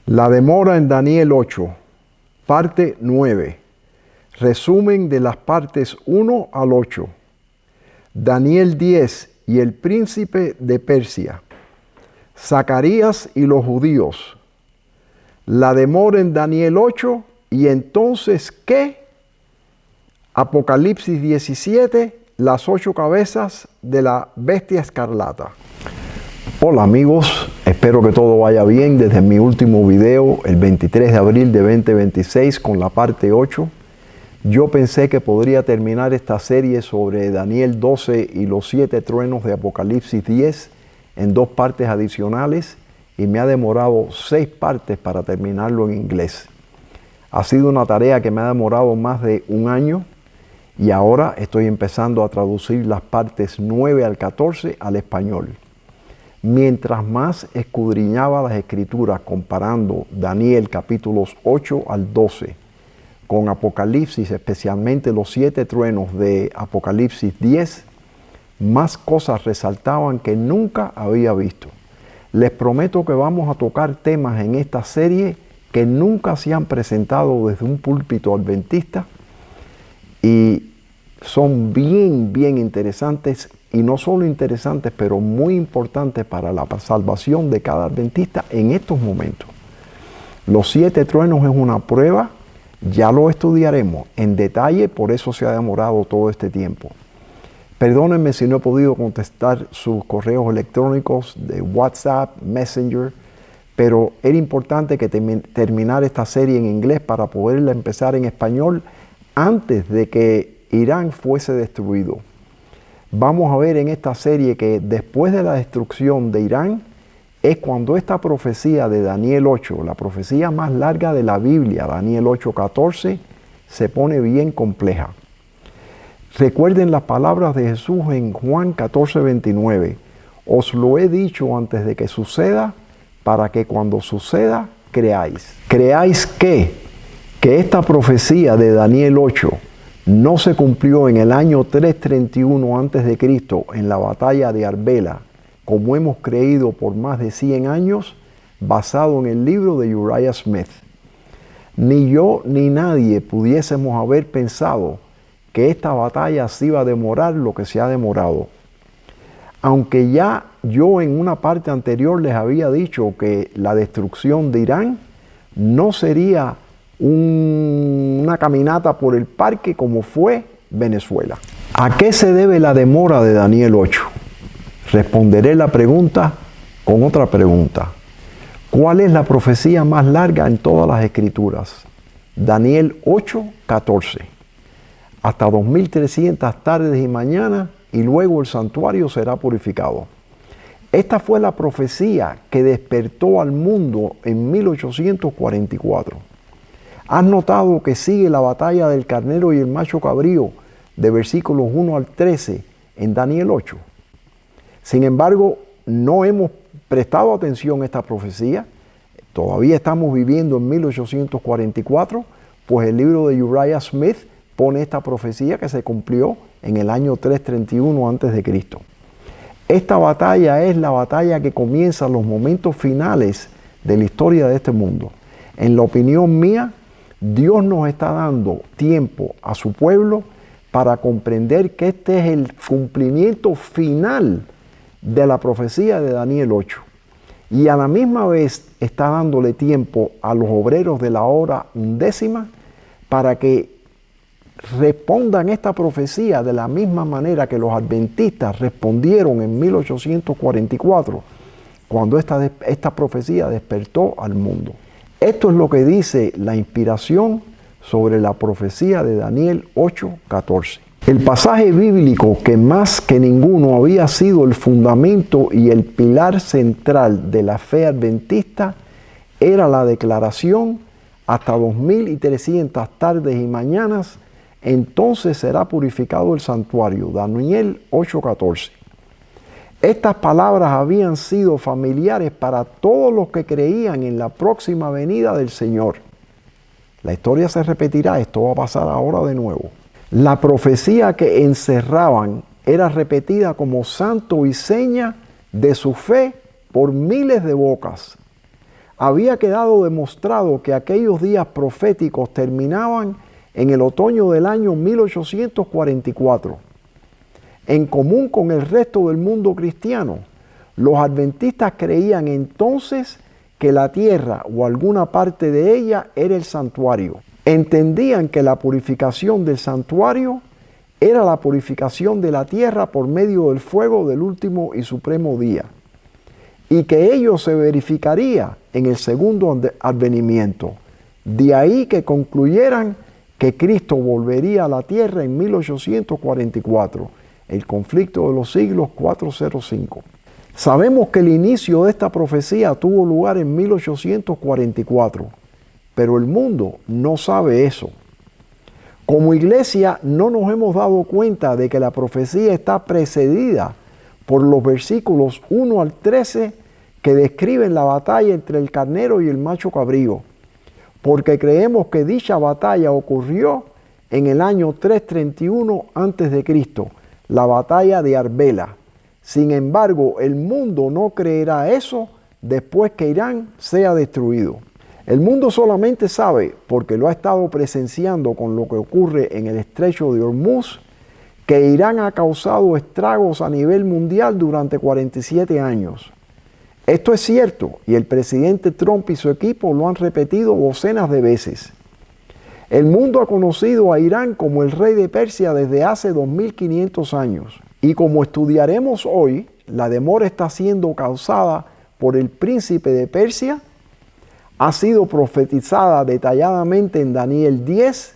La demora en Daniel 8, parte 9. Resumen de las partes 1 al 8. Daniel 10 y el príncipe de Persia. Zacarías y los judíos. La demora en Daniel 8 y entonces ¿qué? Apocalipsis 17, las 8 cabezas de la bestia escarlata. Hola amigos, espero que todo vaya bien desde mi último video el 23 de abril de 2026 con la parte 8. Yo pensé que podría terminar esta serie sobre Daniel 12 y los 7 truenos de Apocalipsis 10 en 2 partes adicionales y me ha demorado 6 partes para terminarlo en inglés. Ha sido una tarea que me ha demorado más de un año y ahora estoy empezando a traducir las partes 9 al 14 al español. Mientras más escudriñaba las escrituras comparando Daniel capítulos 8 al 12 con Apocalipsis, especialmente los 7 truenos de Apocalipsis 10, más cosas resaltaban que nunca había visto. Les prometo que vamos a tocar temas en esta serie que nunca se han presentado desde un púlpito adventista y son bien interesantes. Y no solo interesantes, pero muy importantes para la salvación de cada adventista en estos momentos. Los 7 truenos es una prueba, ya lo estudiaremos en detalle, por eso se ha demorado todo este tiempo. Perdónenme si no he podido contestar sus correos electrónicos de WhatsApp, Messenger, pero era importante que terminar esta serie en inglés para poderla empezar en español antes de que Irán fuese destruido. Vamos a ver en esta serie que después de la destrucción de Irán es cuando esta profecía de Daniel 8, la profecía más larga de la Biblia, Daniel 8:14, se pone bien compleja. Recuerden las palabras de Jesús en Juan 14:29. Os lo he dicho antes de que suceda, para que cuando suceda creáis. ¿Creáis qué? Que esta profecía de Daniel 8 no se cumplió en el año 331 a.C. en la batalla de Arbela, como hemos creído por más de 100 años, basado en el libro de Uriah Smith. Ni yo ni nadie pudiésemos haber pensado que esta batalla se iba a demorar lo que se ha demorado. Aunque ya yo en una parte anterior les había dicho que la destrucción de Irán no sería una caminata por el parque como fue Venezuela. ¿A qué se debe la demora de Daniel 8? Responderé la pregunta con otra pregunta. ¿Cuál es la profecía más larga en todas las escrituras? Daniel 8:14. Hasta 2300 tardes y mañanas y luego el santuario será purificado. Esta fue la profecía que despertó al mundo en 1844. ¿Has notado que sigue la batalla del carnero y el macho cabrío de versículos 1 al 13 en Daniel 8? Sin embargo, no hemos prestado atención a esta profecía. Todavía estamos viviendo en 1844, pues el libro de Uriah Smith pone esta profecía que se cumplió en el año 331 a.C. Esta batalla es la batalla que comienza los momentos finales de la historia de este mundo. En la opinión mía, Dios nos está dando tiempo a su pueblo para comprender que este es el cumplimiento final de la profecía de Daniel 8. Y a la misma vez está dándole tiempo a los obreros de la hora undécima para que respondan esta profecía de la misma manera que los adventistas respondieron en 1844, cuando esta profecía despertó al mundo. Esto es lo que dice la inspiración sobre la profecía de Daniel 8:14. El pasaje bíblico que más que ninguno había sido el fundamento y el pilar central de la fe adventista era la declaración: hasta 2300 tardes y mañanas, entonces será purificado el santuario. Daniel 8:14. Estas palabras habían sido familiares para todos los que creían en la próxima venida del Señor. La historia se repetirá, esto va a pasar ahora de nuevo. La profecía que encerraban era repetida como santo y seña de su fe por miles de bocas. había quedado demostrado que aquellos días proféticos terminaban en el otoño del año 1844. En común con el resto del mundo cristiano, los adventistas creían entonces que la tierra o alguna parte de ella era el santuario. Entendían que la purificación del santuario era la purificación de la tierra por medio del fuego del último y supremo día, y que ello se verificaría en el segundo advenimiento. De ahí que concluyeran que Cristo volvería a la tierra en 1844, el conflicto de los siglos 405. Sabemos que el inicio de esta profecía tuvo lugar en 1844, pero el mundo no sabe eso. Como iglesia no nos hemos dado cuenta de que la profecía está precedida por los versículos 1 al 13 que describen la batalla entre el carnero y el macho cabrío, porque creemos que dicha batalla ocurrió en el año 331 a.C., la batalla de Arbela. Sin embargo, el mundo no creerá eso después que Irán sea destruido. El mundo solamente sabe, porque lo ha estado presenciando con lo que ocurre en el estrecho de Hormuz, que Irán ha causado estragos a nivel mundial durante 47 años. Esto es cierto y el presidente Trump y su equipo lo han repetido docenas de veces. El mundo ha conocido a Irán como el rey de Persia desde hace 2500 años. Y como estudiaremos hoy, la demora está siendo causada por el príncipe de Persia, ha sido profetizada detalladamente en Daniel 10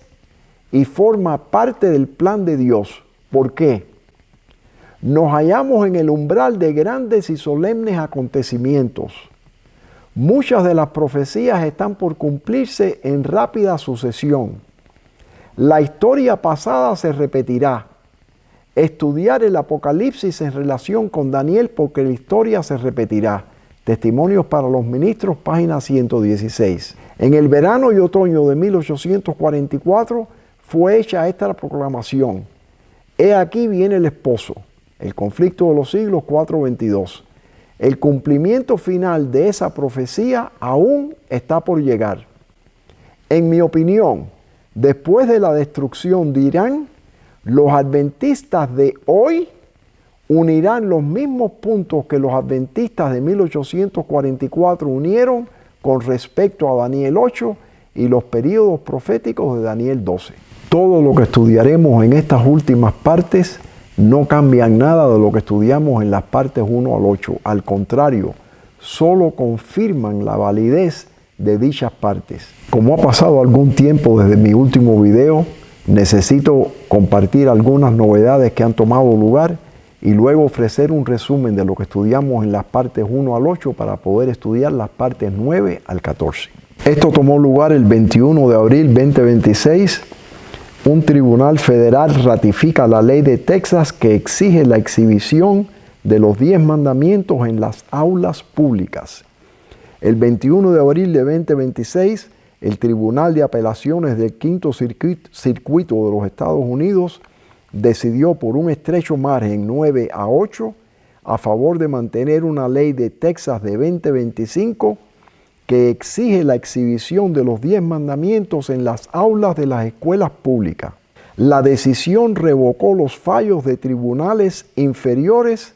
y forma parte del plan de Dios. ¿Por qué? Nos hallamos en el umbral de grandes y solemnes acontecimientos. Muchas de las profecías están por cumplirse en rápida sucesión. La historia pasada se repetirá. Estudiar el Apocalipsis en relación con Daniel porque la historia se repetirá. Testimonios para los Ministros, página 116. En el verano y otoño de 1844 fue hecha esta proclamación. He aquí viene el esposo, el conflicto de los siglos 4:22. El cumplimiento final de esa profecía aún está por llegar. En mi opinión, después de la destrucción de Irán, los adventistas de hoy unirán los mismos puntos que los adventistas de 1844 unieron con respecto a Daniel 8 y los períodos proféticos de Daniel 12. Todo lo que estudiaremos en estas últimas partes no cambia nada de lo que estudiamos en las partes 1 al 8. Al contrario, solo confirman la validez de dichas partes. Como ha pasado algún tiempo desde mi último video, necesito compartir algunas novedades que han tomado lugar y luego ofrecer un resumen de lo que estudiamos en las partes 1 al 8 para poder estudiar las partes 9 al 14. Esto tomó lugar el 21 de abril 2026. Un tribunal federal ratifica la ley de Texas que exige la exhibición de los 10 mandamientos en las aulas públicas. El 21 de abril de 2026, el Tribunal de Apelaciones del Quinto Circuito de los Estados Unidos decidió por un estrecho margen 9-8 a favor de mantener una ley de Texas de 2025 que exige la exhibición de los 10 mandamientos en las aulas de las escuelas públicas. La decisión revocó los fallos de tribunales inferiores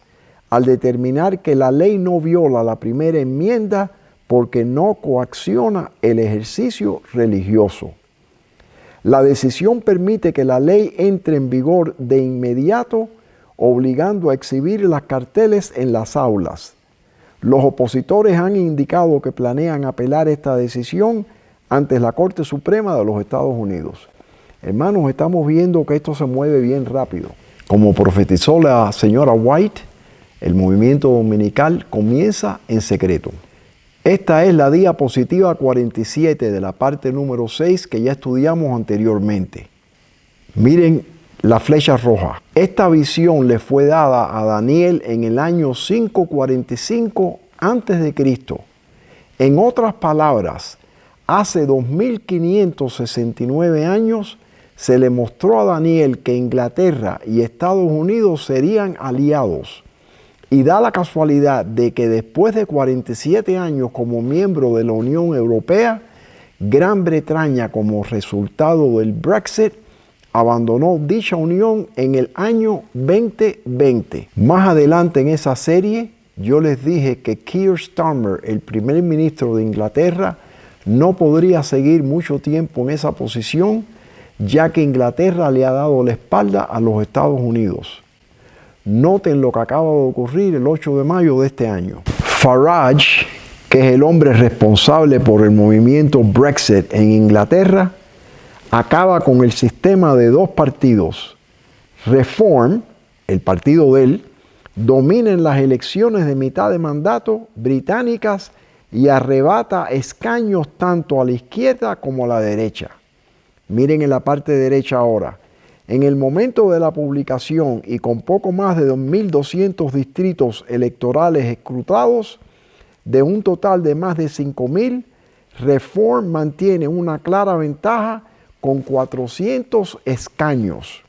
al determinar que la ley no viola la primera enmienda porque no coacciona el ejercicio religioso. La decisión permite que la ley entre en vigor de inmediato, obligando a exhibir las carteles en las aulas. Los opositores han indicado que planean apelar esta decisión ante la Corte Suprema de los Estados Unidos. Hermanos, estamos viendo que esto se mueve bien rápido. Como profetizó la señora White, el movimiento dominical comienza en secreto. Esta es la diapositiva 47 de la parte número 6 que ya estudiamos anteriormente. Miren la flecha roja. Esta visión le fue dada a Daniel en el año 545 a.C. En otras palabras, hace 2569 años se le mostró a Daniel que Inglaterra y Estados Unidos serían aliados Y da la casualidad de que después de 47 años como miembro de la Unión Europea, Gran Bretaña, como resultado del Brexit, abandonó dicha unión en el año 2020. Más adelante en esa serie, yo les dije que Keir Starmer, el primer ministro de Inglaterra, no podría seguir mucho tiempo en esa posición, ya que Inglaterra le ha dado la espalda a los Estados Unidos. Noten lo que acaba de ocurrir el 8 de mayo de este año. Farage, que es el hombre responsable por el movimiento Brexit en Inglaterra, acaba con el sistema de dos partidos. Reform, el partido de él, domina en las elecciones de mitad de mandato británicas y arrebata escaños tanto a la izquierda como a la derecha. Miren en la parte derecha ahora. En el momento de la publicación y con poco más de 2.200 distritos electorales escrutados, de un total de más de 5.000, Reform mantiene una clara ventaja con 400 escaños.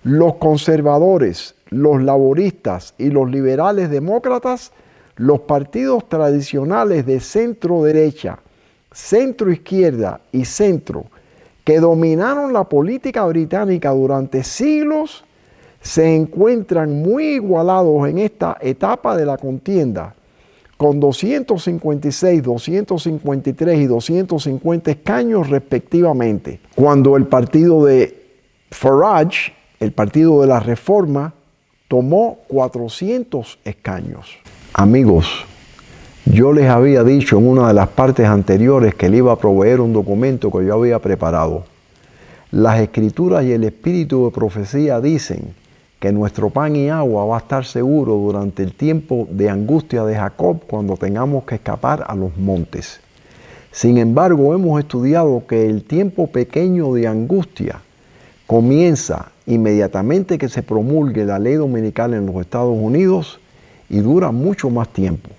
Los conservadores, los laboristas y los liberales demócratas, los partidos tradicionales de centro-derecha, centro-izquierda y centro, que dominaron la política británica durante siglos, se encuentran muy igualados en esta etapa de la contienda, con 256, 253 y 250 escaños respectivamente, cuando el partido de Farage, el partido de la Reforma, tomó 400 escaños. Amigos, yo les había dicho en una de las partes anteriores que le iba a proveer un documento que yo había preparado. Las Escrituras y el Espíritu de Profecía dicen que nuestro pan y agua va a estar seguro durante el tiempo de angustia de Jacob cuando tengamos que escapar a los montes. Sin embargo, hemos estudiado que el tiempo pequeño de angustia comienza inmediatamente que se promulgue la ley dominical en los Estados Unidos y dura mucho más tiempo.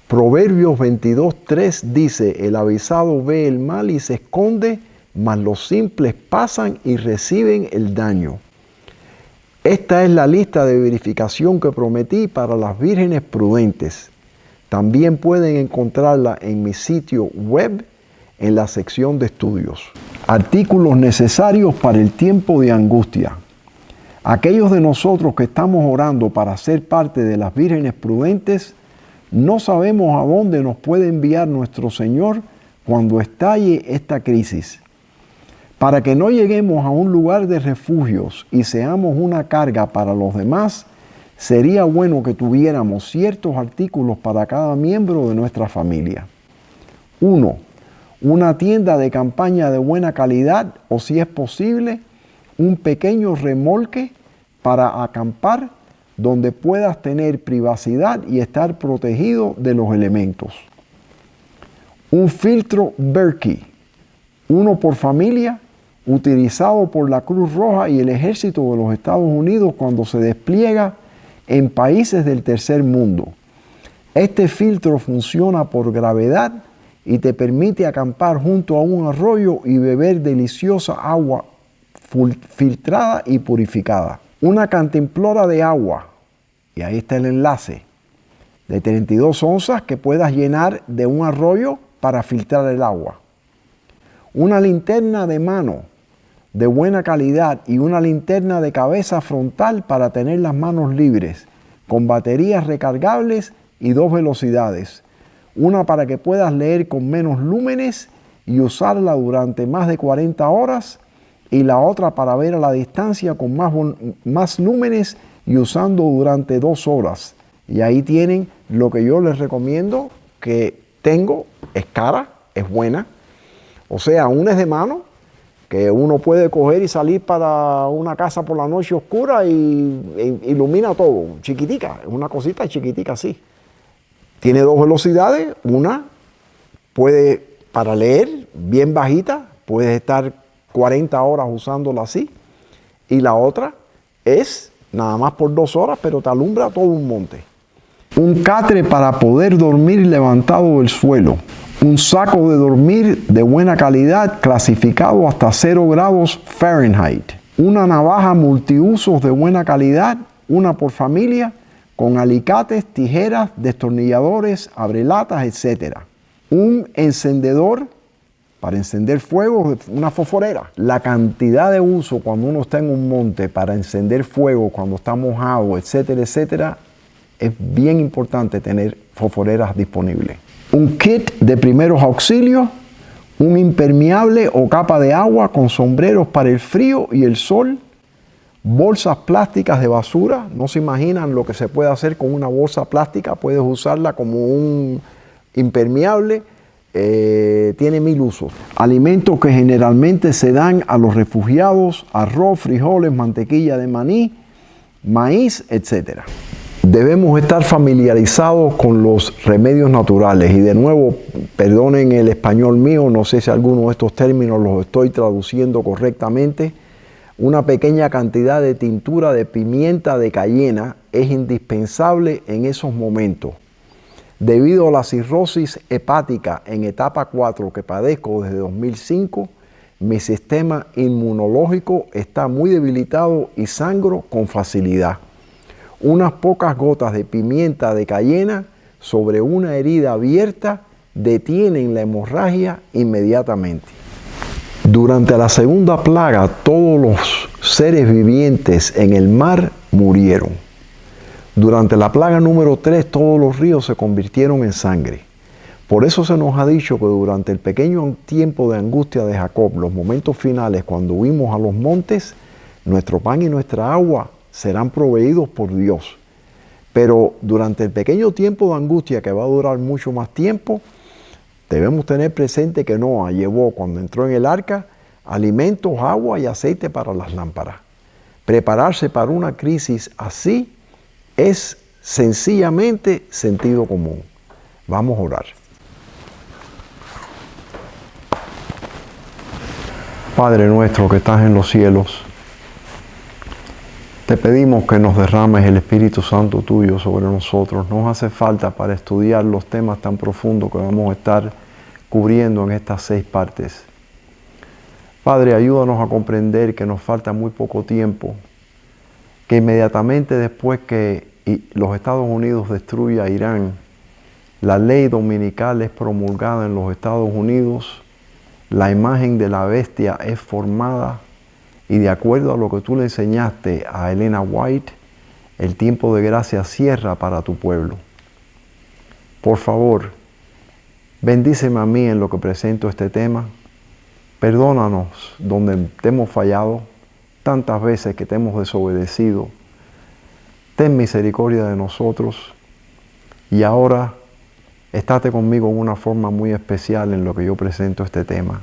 Proverbios 22:3 dice: el avisado ve el mal y se esconde, mas los simples pasan y reciben el daño. Esta es la lista de verificación que prometí para las vírgenes prudentes. También pueden encontrarla en mi sitio web en la sección de estudios. Artículos necesarios para el tiempo de angustia. Aquellos de nosotros que estamos orando para ser parte de las vírgenes prudentes, no sabemos a dónde nos puede enviar nuestro Señor cuando estalle esta crisis. Para que no lleguemos a un lugar de refugios y seamos una carga para los demás, sería bueno que tuviéramos ciertos artículos para cada miembro de nuestra familia. 1. Una tienda de campaña de buena calidad o, si es posible, un pequeño remolque para acampar donde puedas tener privacidad y estar protegido de los elementos. Un filtro Berkey, uno por familia, utilizado por la Cruz Roja y el Ejército de los Estados Unidos cuando se despliega en países del tercer mundo. Este filtro funciona por gravedad y te permite acampar junto a un arroyo y beber deliciosa agua filtrada y purificada. Una cantimplora de agua, y ahí está el enlace, de 32 onzas que puedas llenar de un arroyo para filtrar el agua. Una linterna de mano de buena calidad y una linterna de cabeza frontal para tener las manos libres, con baterías recargables y 2 velocidades. Una para que puedas leer con menos lúmenes y usarla durante más de 40 horas, y la otra para ver a la distancia con más lúmenes y usando durante 2 horas. Y ahí tienen lo que yo les recomiendo, que tengo, es cara, es buena. O sea, una es de mano, que uno puede coger y salir para una casa por la noche oscura y ilumina todo, chiquitica, es una cosita chiquitica así. Tiene 2 velocidades, una puede para leer bien bajita, puedes estar 40 horas usándola así, y la otra es nada más por 2 horas, pero te alumbra todo un monte. Un catre para poder dormir levantado del suelo. Un saco de dormir de buena calidad clasificado hasta 0 grados Fahrenheit. Una navaja multiusos de buena calidad, una por familia, con alicates, tijeras, destornilladores, abrelatas, etc. Un encendedor para encender fuego, una fosforera. La cantidad de uso cuando uno está en un monte para encender fuego, cuando está mojado, etcétera, etcétera, es bien importante tener fosforeras disponibles. Un kit de primeros auxilios, un impermeable o capa de agua con sombreros para el frío y el sol, bolsas plásticas de basura. No se imaginan lo que se puede hacer con una bolsa plástica. Puedes usarla como un impermeable. Tiene 1000 usos. Alimentos que generalmente se dan a los refugiados: arroz, frijoles, mantequilla de maní, maíz, etc. Debemos estar familiarizados con los remedios naturales. Y de nuevo, perdonen el español mío, no sé si alguno de estos términos los estoy traduciendo correctamente. Una pequeña cantidad de tintura de pimienta de cayena es indispensable en esos momentos. Debido a la cirrosis hepática en etapa 4 que padezco desde 2005, mi sistema inmunológico está muy debilitado y sangro con facilidad. Unas pocas gotas de pimienta de cayena sobre una herida abierta detienen la hemorragia inmediatamente. Durante la segunda plaga, todos los seres vivientes en el mar murieron. Durante la plaga número 3, todos los ríos se convirtieron en sangre. Por eso se nos ha dicho que durante el pequeño tiempo de angustia de Jacob, los momentos finales, cuando huimos a los montes, nuestro pan y nuestra agua serán proveídos por Dios. Pero durante el pequeño tiempo de angustia, que va a durar mucho más tiempo, debemos tener presente que Noa llevó, cuando entró en el arca, alimentos, agua y aceite para las lámparas. Prepararse para una crisis así es sencillamente sentido común. Vamos a orar. Padre nuestro que estás en los cielos, te pedimos que nos derrames el Espíritu Santo tuyo sobre nosotros. Nos hace falta para estudiar los temas tan profundos que vamos a estar cubriendo en estas 6 partes. Padre, ayúdanos a comprender que nos falta muy poco tiempo, que inmediatamente después que los Estados Unidos destruya a Irán, la ley dominical es promulgada en los Estados Unidos, la imagen de la bestia es formada y de acuerdo a lo que tú le enseñaste a Elena White, el tiempo de gracia cierra para tu pueblo. Por favor, bendíceme a mí en lo que presento este tema. Perdónanos donde te hemos fallado, tantas veces que te hemos desobedecido. Ten misericordia de nosotros y ahora estate conmigo en una forma muy especial en lo que yo presento este tema.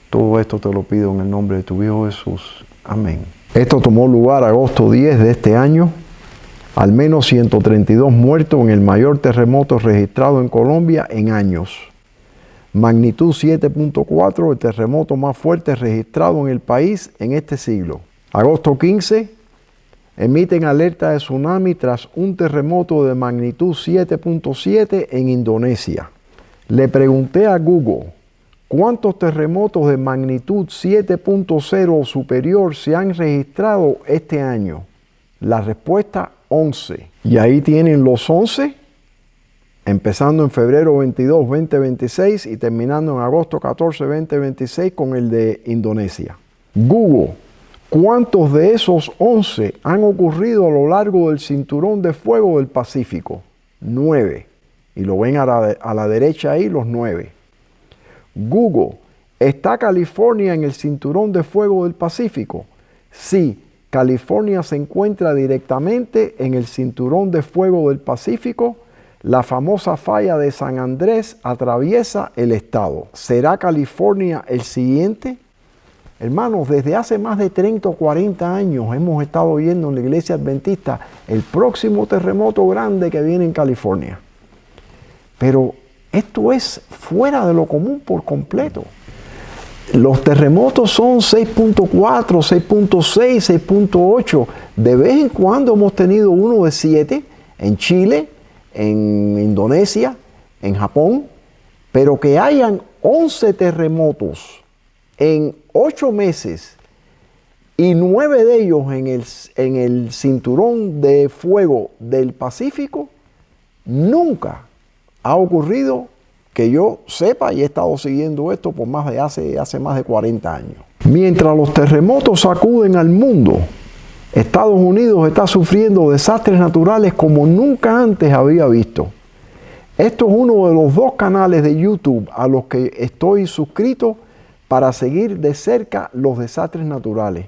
Todo esto te lo pido en el nombre de tu Hijo Jesús. Amén. Esto tomó lugar agosto 10 de este año. Al menos 132 muertos en el mayor terremoto registrado en Colombia en años. Magnitud 7.4, el terremoto más fuerte registrado en el país en este siglo. Agosto 15, emiten alerta de tsunami tras un terremoto de magnitud 7.7 en Indonesia. Le pregunté a Google, ¿cuántos terremotos de magnitud 7.0 o superior se han registrado este año? La respuesta, 11. Y ahí tienen los 11, empezando en febrero 22, 2026 y terminando en agosto 14, 2026 con el de Indonesia. Google, ¿cuántos de esos 11 han ocurrido a lo largo del cinturón de fuego del Pacífico? 9. Y lo ven a la derecha ahí, los 9. Google, ¿está California en el cinturón de fuego del Pacífico? Sí, California se encuentra directamente en el cinturón de fuego del Pacífico. La famosa falla de San Andrés atraviesa el estado. ¿Será California el siguiente? Hermanos, desde hace más de 30 o 40 años hemos estado viendo en la iglesia adventista el próximo terremoto grande que viene en California. Pero esto es fuera de lo común por completo. Los terremotos son 6.4, 6.6, 6.8. De vez en cuando hemos tenido uno de 7 en Chile, en Indonesia, en Japón, pero que hayan 11 terremotos en 8 meses y 9 de ellos en el cinturón de fuego del Pacífico, nunca ha ocurrido que yo sepa, y he estado siguiendo esto por hace más de 40 años. Mientras los terremotos sacuden al mundo, Estados Unidos está sufriendo desastres naturales como nunca antes había visto. Esto es uno de los 2 canales de YouTube a los que estoy suscrito para seguir de cerca los desastres naturales.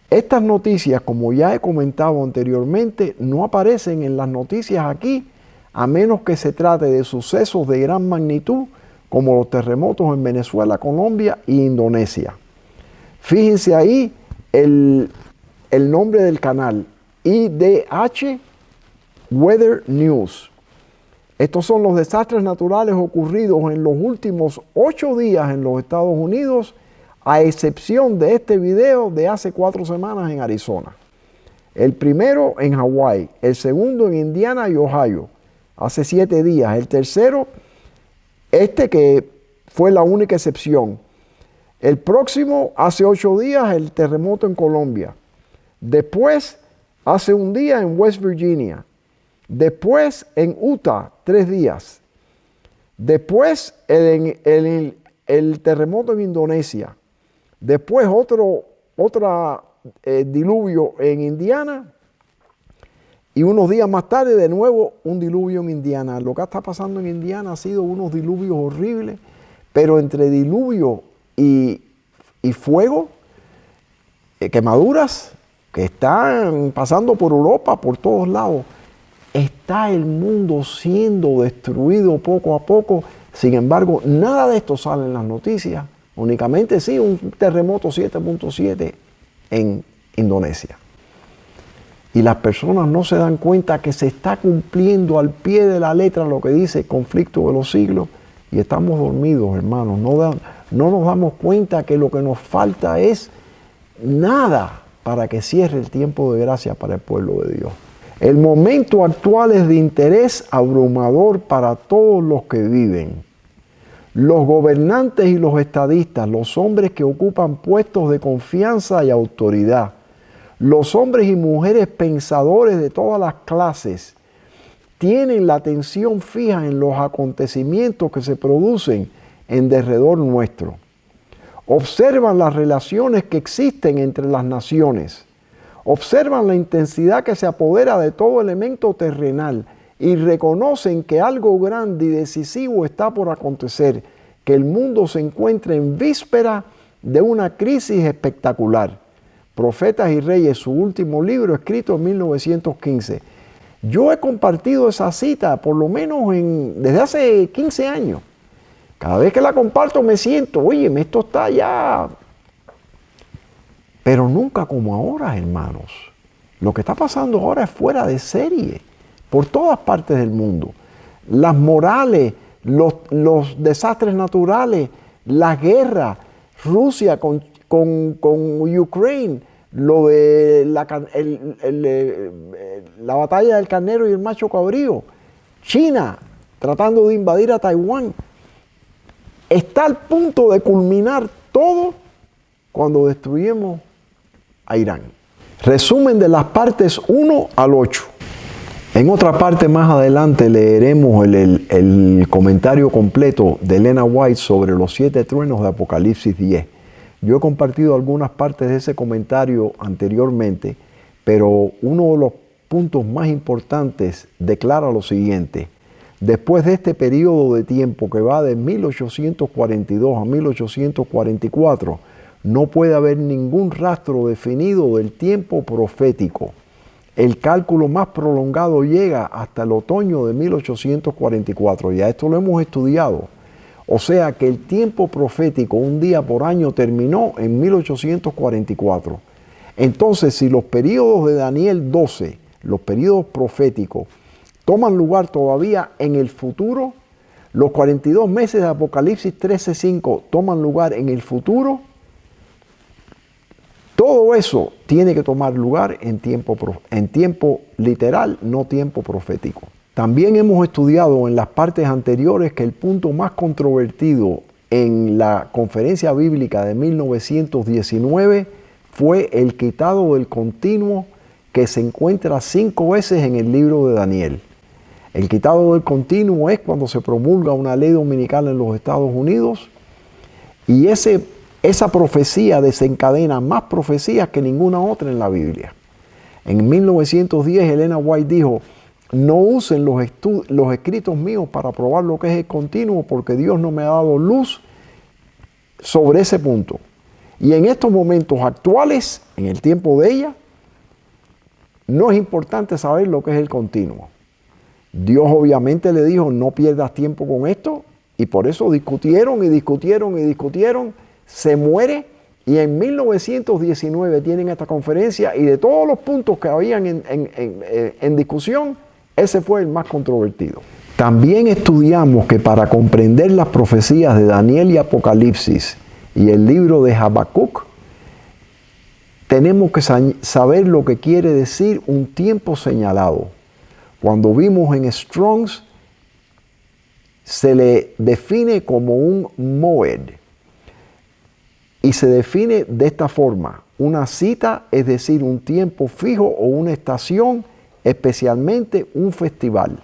Estas noticias, como ya he comentado anteriormente, no aparecen en las noticias aquí, a menos que se trate de sucesos de gran magnitud, como los terremotos en Venezuela, Colombia e Indonesia. Fíjense ahí el nombre del canal, IDH Weather News. Estos son los desastres naturales ocurridos en los últimos 8 días en los Estados Unidos, a excepción de este video de hace 4 semanas en Arizona. El primero en Hawái, el segundo en Indiana y Ohio, hace 7 días. El tercero, que fue la única excepción. El próximo, hace 8 días, el terremoto en Colombia. Después, hace un día en West Virginia. Después, en Utah, 3 días. Después, el terremoto en Indonesia. Después, otro diluvio en Indiana. Y unos días más tarde, de nuevo, un diluvio en Indiana. Lo que está pasando en Indiana ha sido unos diluvios horribles, pero entre diluvio y fuego, quemaduras que están pasando por Europa, por todos lados, está el mundo siendo destruido poco a poco. Sin embargo, nada de esto sale en las noticias. Únicamente sí, un terremoto 7.7 en Indonesia. Y las personas no se dan cuenta que se está cumpliendo al pie de la letra lo que dice el conflicto de los siglos, y estamos dormidos, hermanos. No nos damos cuenta que lo que nos falta es nada para que cierre el tiempo de gracia para el pueblo de Dios. El momento actual es de interés abrumador para todos los que viven. Los gobernantes y los estadistas, los hombres que ocupan puestos de confianza y autoridad, los hombres y mujeres pensadores de todas las clases, tienen la atención fija en los acontecimientos que se producen en derredor nuestro. Observan las relaciones que existen entre las naciones. Observan la intensidad que se apodera de todo elemento terrenal y reconocen que algo grande y decisivo está por acontecer, que el mundo se encuentra en víspera de una crisis espectacular. Profetas y Reyes, su último libro, escrito en 1915. Yo he compartido esa cita por lo menos desde hace 15 años. Cada vez que la comparto me siento, oye, esto está ya. Pero nunca como ahora, hermanos. Lo que está pasando ahora es fuera de serie, por todas partes del mundo. Las morales, los desastres naturales, la guerra, Rusia con Ucrania, lo de la batalla del carnero y el macho cabrío, China tratando de invadir a Taiwán. Está al punto de culminar todo cuando destruimos a Irán. Resumen de las partes 1 al 8. En otra parte más adelante leeremos el comentario completo de Elena White sobre los 7 truenos de Apocalipsis 10. Yo he compartido algunas partes de ese comentario anteriormente, pero uno de los puntos más importantes declara lo siguiente: después de este periodo de tiempo que va de 1842 a 1844, no puede haber ningún rastro definido del tiempo profético. El cálculo más prolongado llega hasta el otoño de 1844. Ya esto lo hemos estudiado. O sea que el tiempo profético, un día por año, terminó en 1844. Entonces, si los periodos de Daniel 12, los periodos proféticos, toman lugar todavía en el futuro, los 42 meses de Apocalipsis 13:5 toman lugar en el futuro, todo eso tiene que tomar lugar en tiempo literal, no tiempo profético. También hemos estudiado en las partes anteriores que el punto más controvertido en la conferencia bíblica de 1919 fue el quitado del continuo que se encuentra 5 veces en el libro de Daniel. El quitado del continuo es cuando se promulga una ley dominical en los Estados Unidos y esa profecía desencadena más profecías que ninguna otra en la Biblia. En 1910 Elena White dijo: no usen los escritos míos para probar lo que es el continuo, porque Dios no me ha dado luz sobre ese punto. Y en estos momentos actuales, en el tiempo de ella, no es importante saber lo que es el continuo. Dios obviamente le dijo: no pierdas tiempo con esto, y por eso discutieron y discutieron y discutieron. Se muere y en 1919 tienen esta conferencia, y de todos los puntos que habían en discusión, ese fue el más controvertido. También estudiamos que para comprender las profecías de Daniel y Apocalipsis y el libro de Habacuc, tenemos que saber lo que quiere decir un tiempo señalado. Cuando vimos en Strong's, se le define como un moed. Y se define de esta forma: una cita, es decir, un tiempo fijo o una estación, especialmente un festival.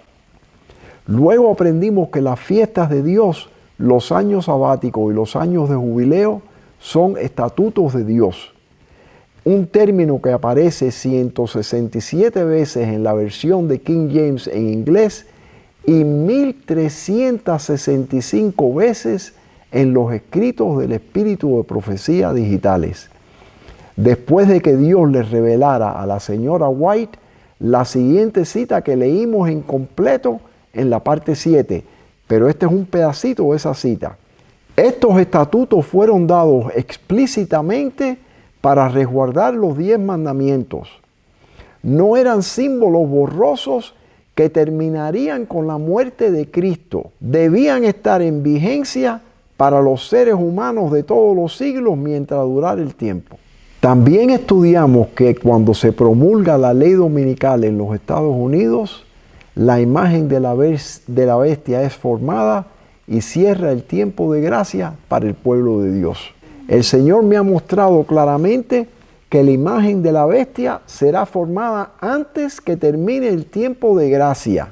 Luego aprendimos que las fiestas de Dios, los años sabáticos y los años de jubileo son estatutos de Dios. Un término que aparece 167 veces en la versión de King James en inglés y 1365 veces en los escritos del Espíritu de Profecía digitales. Después de que Dios le revelara a la señora White la siguiente cita que leímos en completo en la parte 7, pero este es un pedacito de esa cita. Estos estatutos fueron dados explícitamente para resguardar los 10 mandamientos. No eran símbolos borrosos que terminarían con la muerte de Cristo. Debían estar en vigencia para los seres humanos de todos los siglos mientras durara el tiempo. También estudiamos que cuando se promulga la ley dominical en los Estados Unidos, la imagen de la bestia es formada y cierra el tiempo de gracia para el pueblo de Dios. El Señor me ha mostrado claramente que la imagen de la bestia será formada antes que termine el tiempo de gracia,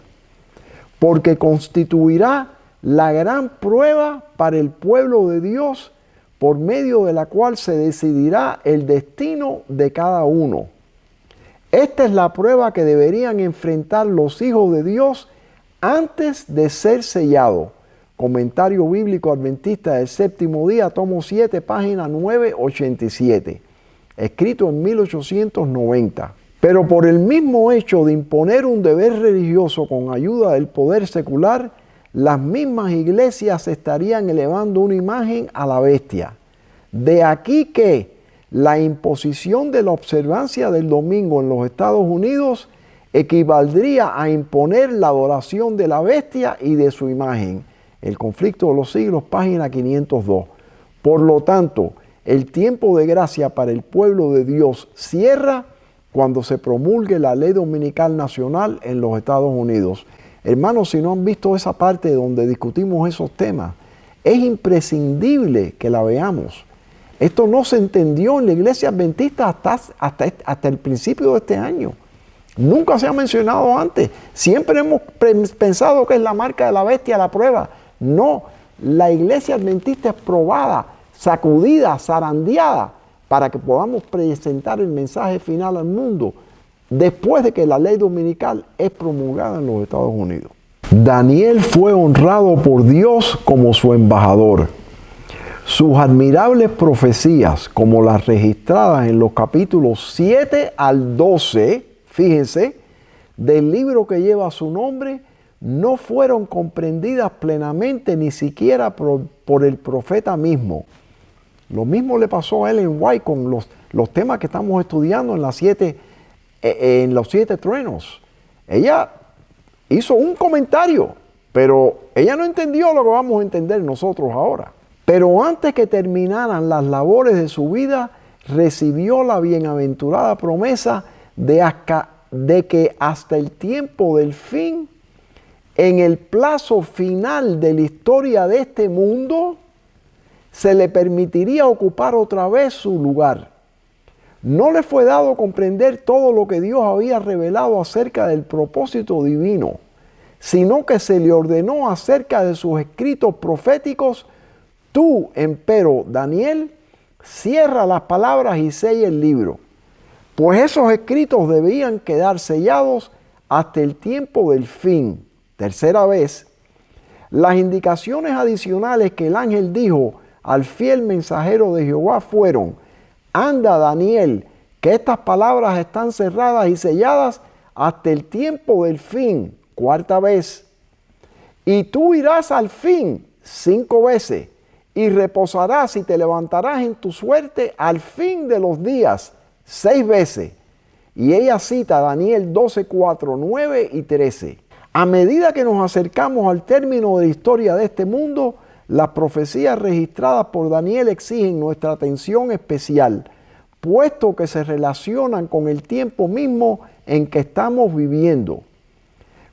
porque constituirá la gran prueba para el pueblo de Dios, por medio de la cual se decidirá el destino de cada uno. Esta es la prueba que deberían enfrentar los hijos de Dios antes de ser sellados. Comentario Bíblico Adventista del Séptimo Día, tomo 7, página 987, escrito en 1890. Pero por el mismo hecho de imponer un deber religioso con ayuda del poder secular, las mismas iglesias estarían elevando una imagen a la bestia. De aquí que la imposición de la observancia del domingo en los Estados Unidos equivaldría a imponer la adoración de la bestia y de su imagen. El conflicto de los siglos, página 502. Por lo tanto, el tiempo de gracia para el pueblo de Dios cierra cuando se promulgue la ley dominical nacional en los Estados Unidos. Hermanos, si no han visto esa parte donde discutimos esos temas, es imprescindible que la veamos. Esto no se entendió en la iglesia adventista hasta el principio de este año. Nunca se ha mencionado antes. Siempre hemos pensado que es la marca de la bestia la prueba. No, la iglesia adventista es probada, sacudida, zarandeada, para que podamos presentar el mensaje final al mundo después de que la ley dominical es promulgada en los Estados Unidos. Daniel fue honrado por Dios como su embajador. Sus admirables profecías, como las registradas en los capítulos 7 al 12, fíjense, del libro que lleva su nombre, no fueron comprendidas plenamente ni siquiera por el profeta mismo. Lo mismo le pasó a Ellen White con los temas que estamos estudiando en los 7 truenos. Ella hizo un comentario, pero ella no entendió lo que vamos a entender nosotros ahora. Pero antes que terminaran las labores de su vida, recibió la bienaventurada promesa de que hasta el tiempo del fin, en el plazo final de la historia de este mundo, se le permitiría ocupar otra vez su lugar. No le fue dado comprender todo lo que Dios había revelado acerca del propósito divino, sino que se le ordenó acerca de sus escritos proféticos: tú, empero, Daniel, cierra las palabras y sella el libro, pues esos escritos debían quedar sellados hasta el tiempo del fin. Tercera vez, las indicaciones adicionales que el ángel dijo al fiel mensajero de Jehová fueron: anda, Daniel, que estas palabras están cerradas y selladas hasta el tiempo del fin. Cuarta vez, y tú irás al fin 5 veces, y reposarás y te levantarás en tu suerte al fin de los días 6 veces. Y ella cita Daniel 12, 4, 9 y 13. A medida que nos acercamos al término de la historia de este mundo, las profecías registradas por Daniel exigen nuestra atención especial, puesto que se relacionan con el tiempo mismo en que estamos viviendo.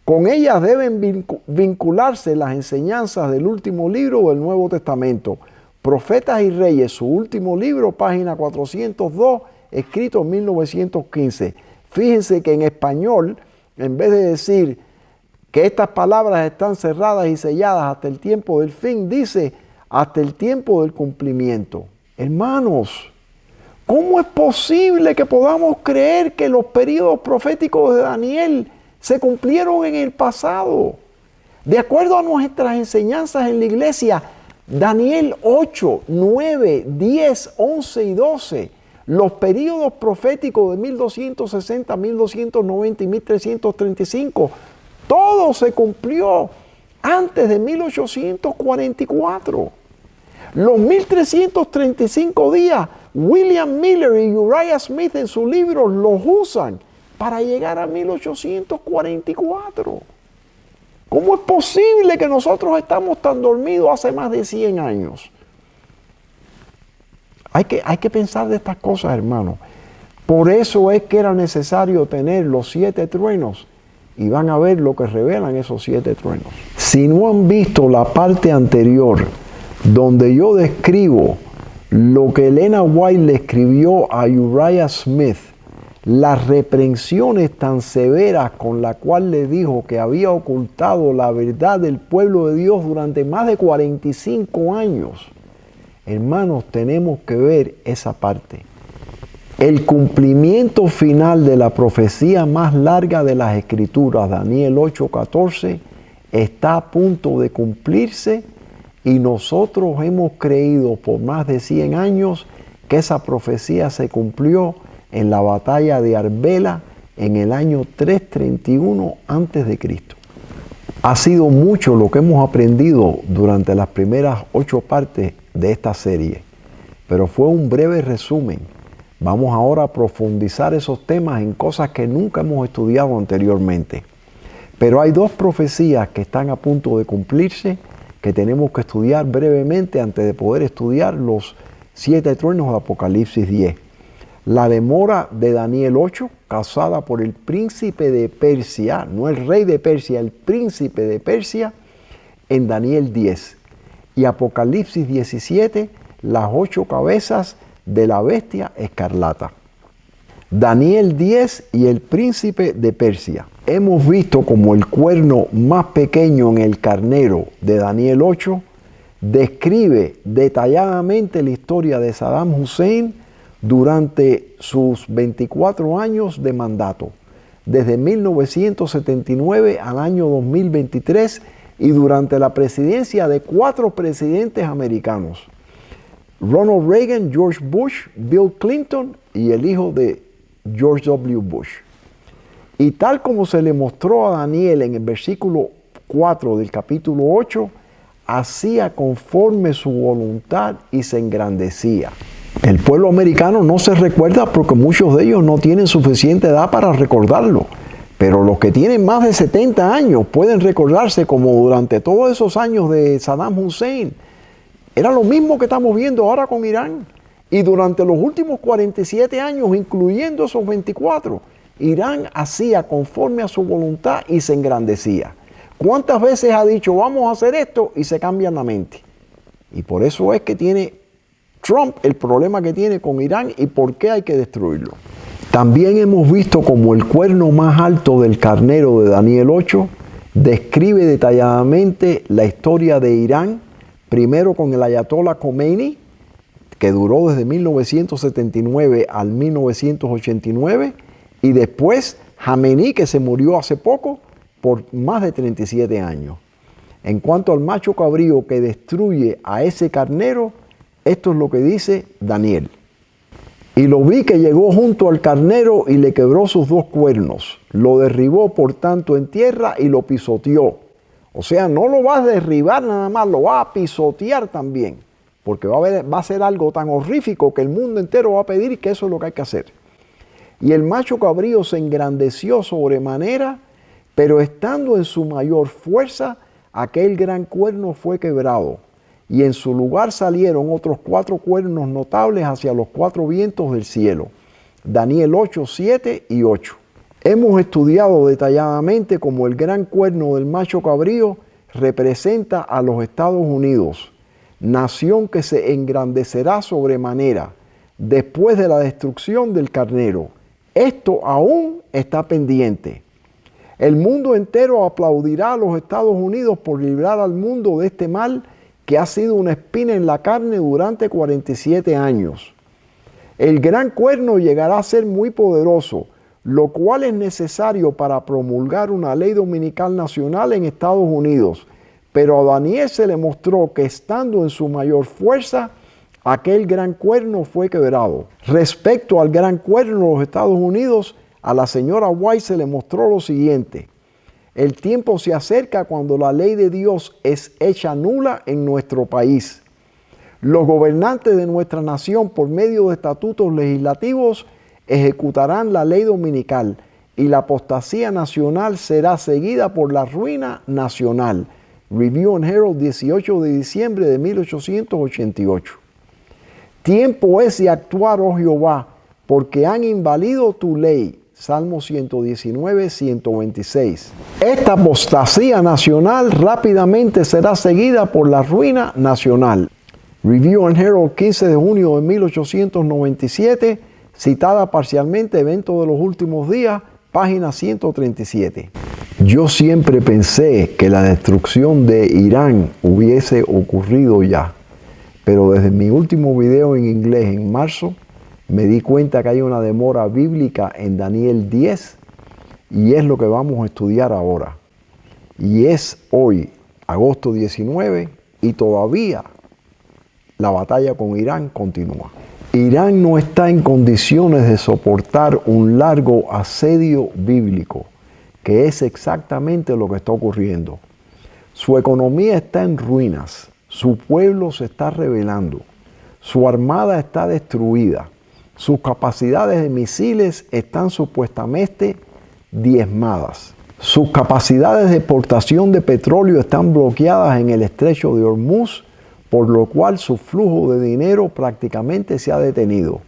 Con ellas deben vincularse las enseñanzas del último libro del Nuevo Testamento, Profetas y Reyes, su último libro, página 402, escrito en 1915. Fíjense que en español, en vez de decir que estas palabras están cerradas y selladas hasta el tiempo del fin, dice hasta el tiempo del cumplimiento. Hermanos, ¿cómo es posible que podamos creer que los periodos proféticos de Daniel se cumplieron en el pasado? De acuerdo a nuestras enseñanzas en la iglesia, Daniel 8, 9, 10, 11 y 12, los periodos proféticos de 1260, 1290 y 1335, todo se cumplió antes de 1844. Los 1335 días, William Miller y Uriah Smith en sus libros los usan para llegar a 1844. ¿Cómo es posible que nosotros estamos tan dormidos hace más de 100 años? Hay que pensar de estas cosas, hermano. Por eso es que era necesario tener los 7 truenos, y van a ver lo que revelan esos 7 truenos. Si no han visto la parte anterior, donde yo describo lo que Elena White le escribió a Uriah Smith, las reprensiones tan severas con la cual le dijo que había ocultado la verdad del pueblo de Dios durante más de 45 años. Hermanos, tenemos que ver esa parte. El cumplimiento final de la profecía más larga de las Escrituras, Daniel 8:14, está a punto de cumplirse, y nosotros hemos creído por más de 100 años que esa profecía se cumplió en la batalla de Arbela en el año 331 a.C. Ha sido mucho lo que hemos aprendido durante las primeras 8 partes de esta serie, pero fue un breve resumen. Vamos ahora a profundizar esos temas en cosas que nunca hemos estudiado anteriormente. Pero hay 2 profecías que están a punto de cumplirse que tenemos que estudiar brevemente antes de poder estudiar los 7 truenos de Apocalipsis 10. La demora de Daniel 8, causada por el príncipe de Persia, no el rey de Persia, el príncipe de Persia, en Daniel 10. Y Apocalipsis 17, las 8 cabezas de la bestia escarlata. Daniel 10 y el príncipe de Persia. Hemos visto como el cuerno más pequeño en el carnero de Daniel 8 describe detalladamente la historia de Saddam Hussein durante sus 24 años de mandato, desde 1979 al año 2023, y durante la presidencia de 4 presidentes americanos: Ronald Reagan, George Bush, Bill Clinton y el hijo de George W. Bush. Y tal como se le mostró a Daniel en el versículo 4 del capítulo 8, hacía conforme su voluntad y se engrandecía. El pueblo americano no se recuerda porque muchos de ellos no tienen suficiente edad para recordarlo. Pero los que tienen más de 70 años pueden recordarse como durante todos esos años de Saddam Hussein era lo mismo que estamos viendo ahora con Irán. Y durante los últimos 47 años, incluyendo esos 24, Irán hacía conforme a su voluntad y se engrandecía. ¿Cuántas veces ha dicho vamos a hacer esto y se cambian la mente? Y por eso es que tiene Trump el problema que tiene con Irán y por qué hay que destruirlo. También hemos visto como el cuerno más alto del carnero de Daniel 8 describe detalladamente la historia de Irán, primero con el Ayatollah Khomeini, que duró desde 1979 al 1989, y después Jamenei, que se murió hace poco, por más de 37 años. En cuanto al macho cabrío que destruye a ese carnero, esto es lo que dice Daniel. Y lo vi que llegó junto al carnero y le quebró sus dos cuernos. Lo derribó por tanto en tierra y lo pisoteó. O sea, no lo va a derribar nada más, lo va a pisotear también. Porque va a ser algo tan horrífico que el mundo entero va a pedir que eso es lo que hay que hacer. Y el macho cabrío se engrandeció sobremanera, pero estando en su mayor fuerza, aquel gran cuerno fue quebrado. Y en su lugar salieron otros 4 cuernos notables hacia los 4 vientos del cielo. Daniel 8, 7 y 8. Hemos estudiado detalladamente cómo el gran cuerno del macho cabrío representa a los Estados Unidos, nación que se engrandecerá sobremanera después de la destrucción del carnero. Esto aún está pendiente. El mundo entero aplaudirá a los Estados Unidos por librar al mundo de este mal que ha sido una espina en la carne durante 47 años. El gran cuerno llegará a ser muy poderoso, lo cual es necesario para promulgar una ley dominical nacional en Estados Unidos. Pero a Daniel se le mostró que estando en su mayor fuerza, aquel gran cuerno fue quebrado. Respecto al gran cuerno de los Estados Unidos, a la señora White se le mostró lo siguiente: el tiempo se acerca cuando la ley de Dios es hecha nula en nuestro país. Los gobernantes de nuestra nación, por medio de estatutos legislativos, ejecutarán la ley dominical y la apostasía nacional será seguida por la ruina nacional. Review and Herald, 18 de diciembre de 1888. Tiempo es de actuar, oh Jehová, porque han invalido tu ley. Salmo 119, 126. Esta apostasía nacional rápidamente será seguida por la ruina nacional. Review and Herald, 15 de junio de 1897, citada parcialmente, Evento de los Últimos Días, página 137. Yo siempre pensé que la destrucción de Irán hubiese ocurrido ya, pero desde mi último video en inglés en marzo, me di cuenta que hay una demora bíblica en Daniel 10 y es lo que vamos a estudiar ahora. Y es hoy, agosto 19, y todavía la batalla con Irán continúa. Irán no está en condiciones de soportar un largo asedio bíblico, que es exactamente lo que está ocurriendo. Su economía está en ruinas, su pueblo se está rebelando, su armada está destruida. Sus capacidades de misiles están supuestamente diezmadas. Sus capacidades de exportación de petróleo están bloqueadas en el estrecho de Hormuz, por lo cual su flujo de dinero prácticamente se ha detenido.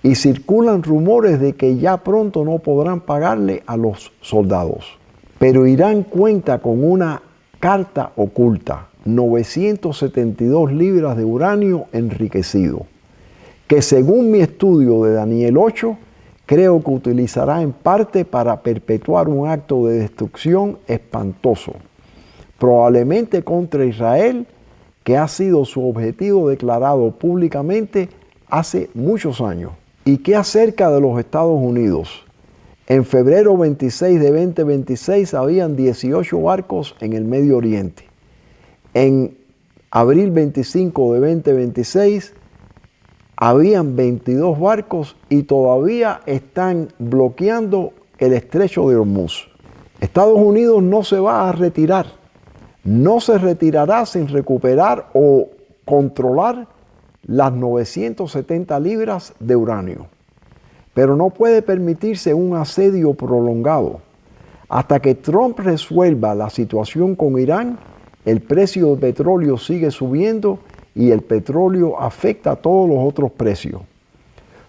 Y circulan rumores de que ya pronto no podrán pagarle a los soldados. Pero Irán cuenta con una carta oculta, 972 libras de uranio enriquecido, que según mi estudio de Daniel 8, creo que utilizará en parte para perpetuar un acto de destrucción espantoso, probablemente contra Israel, que ha sido su objetivo declarado públicamente hace muchos años. ¿Y qué acerca de los Estados Unidos? En febrero 26 de 2026 habían 18 barcos en el Medio Oriente. En abril 25 de 2026 habían 22 barcos y todavía están bloqueando el estrecho de Hormuz. Estados Unidos no se va a retirar. No se retirará sin recuperar o controlar las 970 libras de uranio. Pero no puede permitirse un asedio prolongado. Hasta que Trump resuelva la situación con Irán, el precio del petróleo sigue subiendo y el petróleo afecta a todos los otros precios.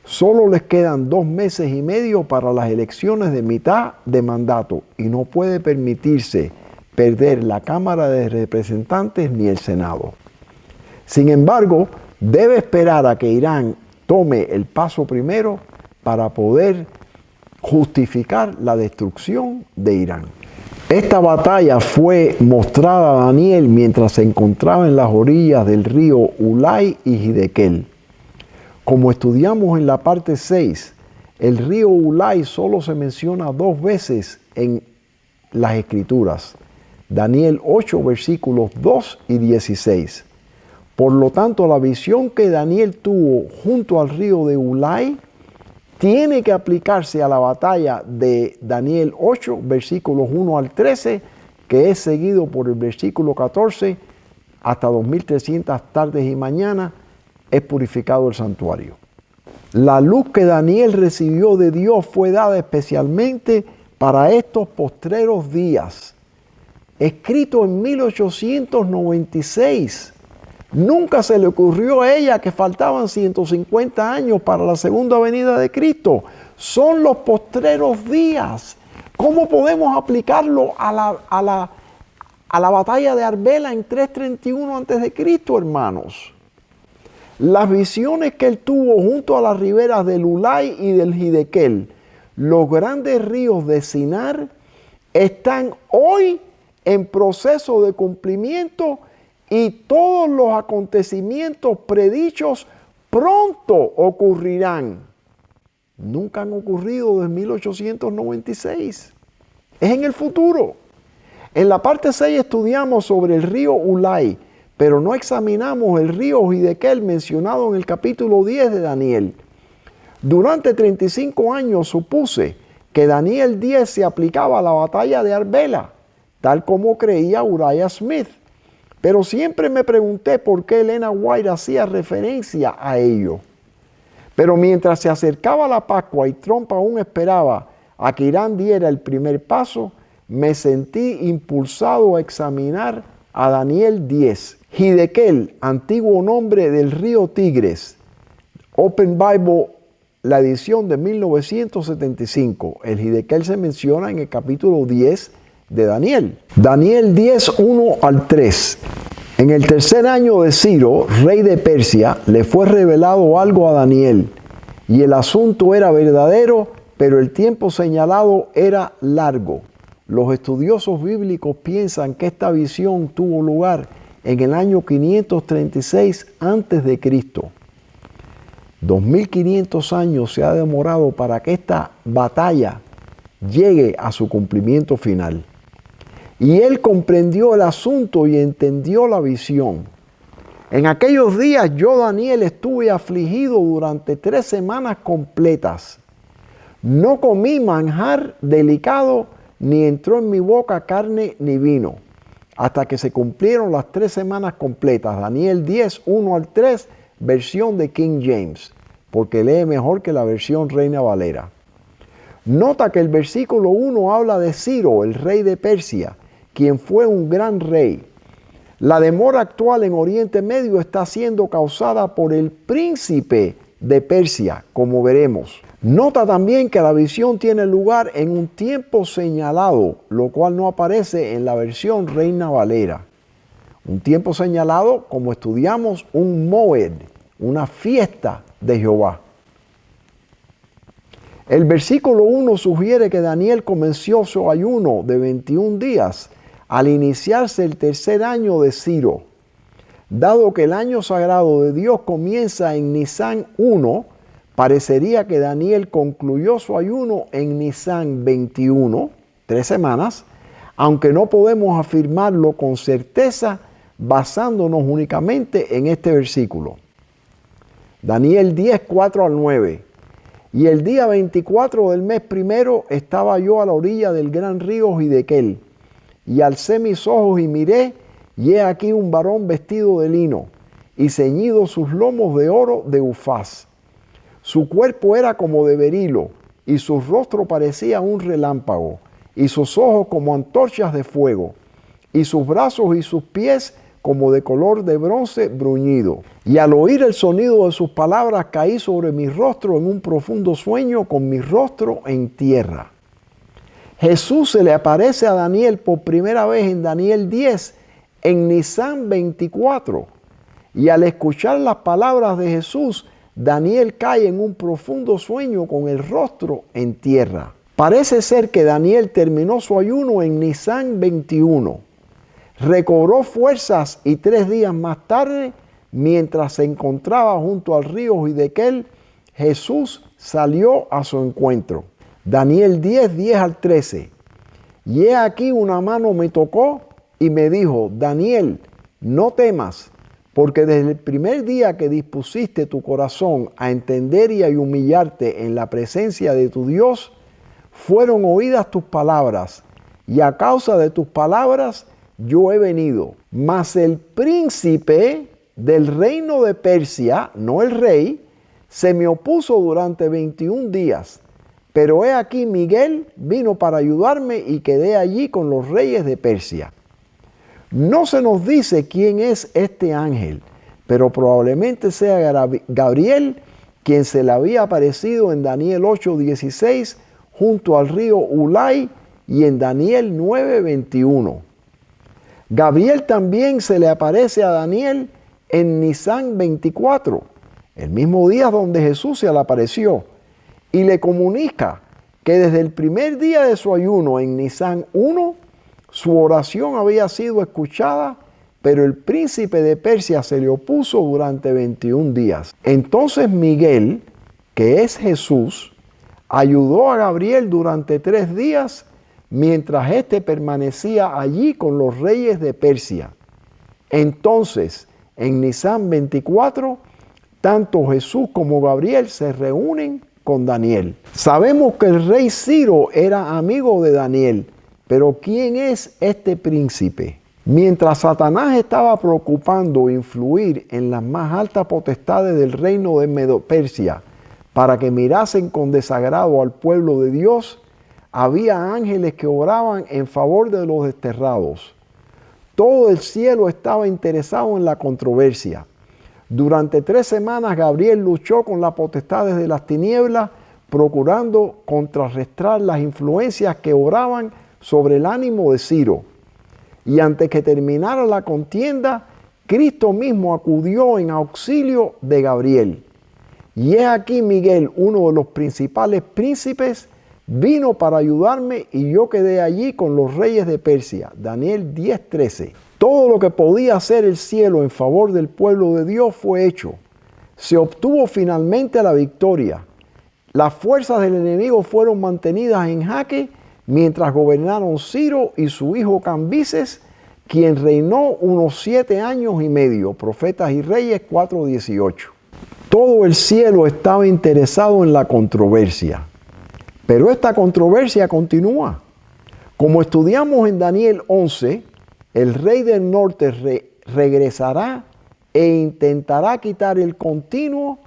Solo les quedan 2 meses y medio para las elecciones de mitad de mandato y no puede permitirse perder la Cámara de Representantes ni el Senado. Sin embargo, debe esperar a que Irán tome el paso primero para poder justificar la destrucción de Irán. Esta batalla fue mostrada a Daniel mientras se encontraba en las orillas del río Ulai y Hiddekel. Como estudiamos en la parte 6, el río Ulai solo se menciona 2 veces en las Escrituras. Daniel 8, versículos 2 y 16. Por lo tanto, la visión que Daniel tuvo junto al río de Ulai tiene que aplicarse a la batalla de Daniel 8, versículos 1 al 13, que es seguido por el versículo 14, hasta 2300 tardes y mañanas es purificado el santuario. La luz que Daniel recibió de Dios fue dada especialmente para estos postreros días. Escrito en 1896. Nunca se le ocurrió a ella que faltaban 150 años para la segunda venida de Cristo. Son los postreros días. ¿Cómo podemos aplicarlo a la batalla de Arbela en 331 a.C., hermanos? Las visiones que él tuvo junto a las riberas del Ulai y del Hiddekel, los grandes ríos de Sinar, están hoy en proceso de cumplimiento y todos los acontecimientos predichos pronto ocurrirán. Nunca han ocurrido desde 1896. Es en el futuro. En la parte 6 estudiamos sobre el río Ulai, pero no examinamos el río Hiddekel mencionado en el capítulo 10 de Daniel. Durante 35 años supuse que Daniel 10 se aplicaba a la batalla de Arbela, tal como creía Uriah Smith. Pero siempre me pregunté por qué Elena White hacía referencia a ello. Pero mientras se acercaba la Pascua y Trump aún esperaba a que Irán diera el primer paso, me sentí impulsado a examinar a Daniel 10. Hiddekel, antiguo nombre del río Tigres. Open Bible, la edición de 1975. El Hiddekel se menciona en el capítulo 10 de Daniel. Daniel 10, 1 al 3. En el tercer año de Ciro, rey de Persia, le fue revelado algo a Daniel, y el asunto era verdadero, pero el tiempo señalado era largo. Los estudiosos bíblicos piensan que esta visión tuvo lugar en el año 536 a.C. 2500 años se ha demorado para que esta batalla llegue a su cumplimiento final. Y él comprendió el asunto y entendió la visión. En aquellos días yo, Daniel, estuve afligido durante 3 semanas completas. No comí manjar delicado, ni entró en mi boca carne ni vino, hasta que se cumplieron las 3 semanas completas. Daniel 10, 1 al 3, versión de King James, porque lee mejor que la versión Reina Valera. Nota que el versículo 1 habla de Ciro, el rey de Persia, quien fue un gran rey. La demora actual en Oriente Medio está siendo causada por el príncipe de Persia, como veremos. Nota también que la visión tiene lugar en un tiempo señalado, lo cual no aparece en la versión Reina Valera. Un tiempo señalado, como estudiamos, un Moed, una fiesta de Jehová. El versículo 1 sugiere que Daniel comenzó su ayuno de 21 días al iniciarse el tercer año de Ciro. Dado que el año sagrado de Dios comienza en Nisan 1, parecería que Daniel concluyó su ayuno en Nisan 21, 3 semanas, aunque no podemos afirmarlo con certeza basándonos únicamente en este versículo. Daniel 10, 4 al 9. Y el día 24 del mes primero estaba yo a la orilla del gran río Hiddekel, y alcé mis ojos y miré, y he aquí un varón vestido de lino, y ceñido sus lomos de oro de Ufaz. Su cuerpo era como de berilo, y su rostro parecía un relámpago, y sus ojos como antorchas de fuego, y sus brazos y sus pies como de color de bronce bruñido. Y al oír el sonido de sus palabras caí sobre mi rostro en un profundo sueño con mi rostro en tierra. Jesús se le aparece a Daniel por primera vez en Daniel 10, en Nisan 24. Y al escuchar las palabras de Jesús, Daniel cae en un profundo sueño con el rostro en tierra. Parece ser que Daniel terminó su ayuno en Nisan 21. Recobró fuerzas y 3 días más tarde, mientras se encontraba junto al río Hidekel, Jesús salió a su encuentro. Daniel 10, 10 al 13. Y he aquí una mano me tocó y me dijo: Daniel, no temas, porque desde el primer día que dispusiste tu corazón a entender y a humillarte en la presencia de tu Dios, fueron oídas tus palabras, y a causa de tus palabras yo he venido. Mas el príncipe del reino de Persia, no el rey, se me opuso durante 21 días. Pero he aquí Miguel vino para ayudarme y quedé allí con los reyes de Persia. No se nos dice quién es este ángel, pero probablemente sea Gabriel, quien se le había aparecido en Daniel 8:16 junto al río Ulai y en Daniel 9:21. Gabriel también se le aparece a Daniel en Nisan 24, el mismo día donde Jesús se le apareció, y le comunica que desde el primer día de su ayuno en Nisan 1, su oración había sido escuchada, pero el príncipe de Persia se le opuso durante 21 días. Entonces Miguel, que es Jesús, ayudó a Gabriel durante 3 días, mientras éste permanecía allí con los reyes de Persia. Entonces, en Nisan 24, tanto Jesús como Gabriel se reúnen con Daniel. Sabemos que el rey Ciro era amigo de Daniel, pero ¿quién es este príncipe? Mientras Satanás estaba procupando influir en las más altas potestades del reino de Medo-Persia para que mirasen con desagrado al pueblo de Dios, había ángeles que oraban en favor de los desterrados. Todo el cielo estaba interesado en la controversia. Durante 3 semanas Gabriel luchó con las potestades de las tinieblas, procurando contrarrestar las influencias que oraban sobre el ánimo de Ciro. Y antes que terminara la contienda, Cristo mismo acudió en auxilio de Gabriel. Y he aquí Miguel, uno de los principales príncipes, vino para ayudarme y yo quedé allí con los reyes de Persia. Daniel 10:13. Todo lo que podía hacer el cielo en favor del pueblo de Dios fue hecho. Se obtuvo finalmente la victoria. Las fuerzas del enemigo fueron mantenidas en jaque mientras gobernaron Ciro y su hijo Cambises, quien reinó unos 7 años y medio. Profetas y Reyes 4:18. Todo el cielo estaba interesado en la controversia. Pero esta controversia continúa. Como estudiamos en Daniel 11, el rey del norte regresará e intentará quitar el continuo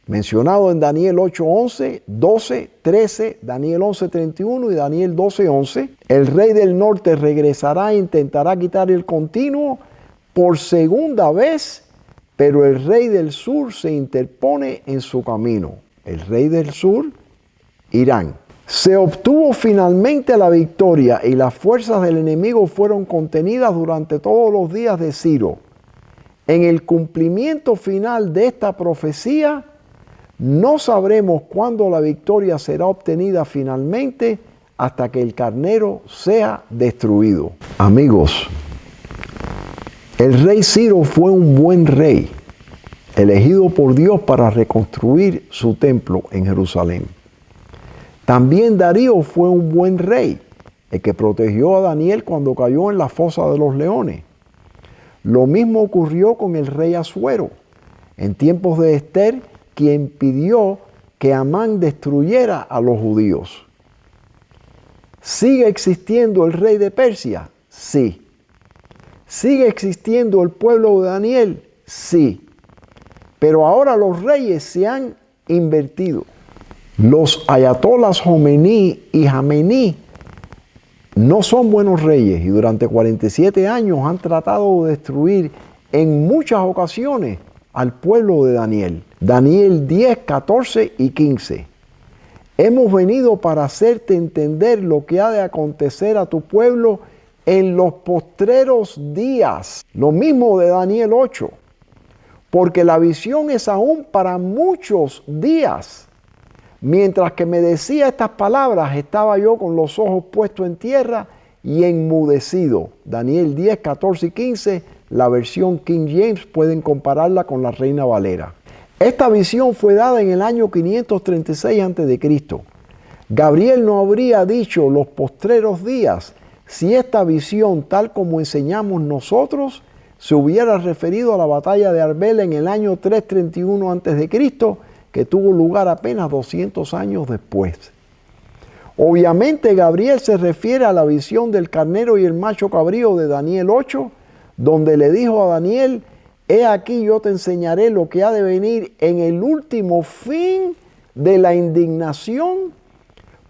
mencionado en Daniel 8:11, 12, 13, Daniel 11:31 y Daniel 12:11. El rey del norte regresará e intentará quitar el continuo por segunda vez, pero el rey del sur se interpone en su camino. El rey del sur, Irán. Se obtuvo finalmente la victoria y las fuerzas del enemigo fueron contenidas durante todos los días de Ciro. En el cumplimiento final de esta profecía, no sabremos cuándo la victoria será obtenida finalmente hasta que el carnero sea destruido. Amigos, el rey Ciro fue un buen rey, elegido por Dios para reconstruir su templo en Jerusalén. También Darío fue un buen rey, el que protegió a Daniel cuando cayó en la fosa de los leones. Lo mismo ocurrió con el rey Asuero, en tiempos de Esther, quien pidió que Amán destruyera a los judíos. ¿Sigue existiendo el rey de Persia? Sí. ¿Sigue existiendo el pueblo de Daniel? Sí. Pero ahora los reyes se han invertido. Los ayatolas Jomeini y Jamení no son buenos reyes y durante 47 años han tratado de destruir en muchas ocasiones al pueblo de Daniel. Daniel 10, 14 y 15. Hemos venido para hacerte entender lo que ha de acontecer a tu pueblo en los postreros días. Lo mismo de Daniel 8. porque la visión es aún para muchos días. Mientras que me decía estas palabras, estaba yo con los ojos puestos en tierra y enmudecido. Daniel 10, 14 y 15, la versión King James, pueden compararla con la Reina Valera. Esta visión fue dada en el año 536 a.C. Gabriel no habría dicho los postreros días si esta visión, tal como enseñamos nosotros, se hubiera referido a la batalla de Arbela en el año 331 a.C., que tuvo lugar apenas 200 años después. Obviamente Gabriel se refiere a la visión del carnero y el macho cabrío de Daniel 8, donde le dijo a Daniel: he aquí yo te enseñaré lo que ha de venir en el último fin de la indignación,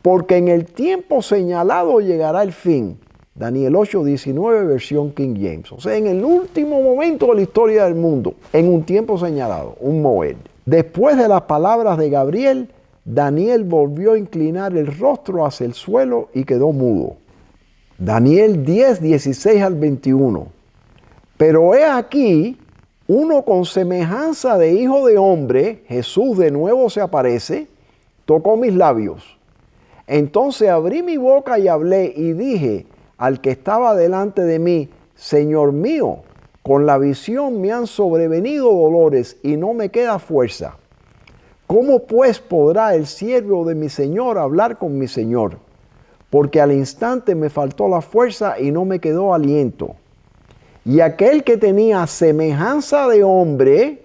porque en el tiempo señalado llegará el fin. Daniel 8, 19, versión King James. O sea, en el último momento de la historia del mundo, en un tiempo señalado, un moed. Después de las palabras de Gabriel, Daniel volvió a inclinar el rostro hacia el suelo y quedó mudo. Daniel 10, 16 al 21. Pero he aquí, uno con semejanza de hijo de hombre, Jesús de nuevo se aparece, tocó mis labios. Entonces abrí mi boca y hablé y dije al que estaba delante de mí: Señor mío, con la visión me han sobrevenido dolores y no me queda fuerza. ¿Cómo pues podrá el siervo de mi Señor hablar con mi Señor? Porque al instante me faltó la fuerza y no me quedó aliento. Y aquel que tenía semejanza de hombre,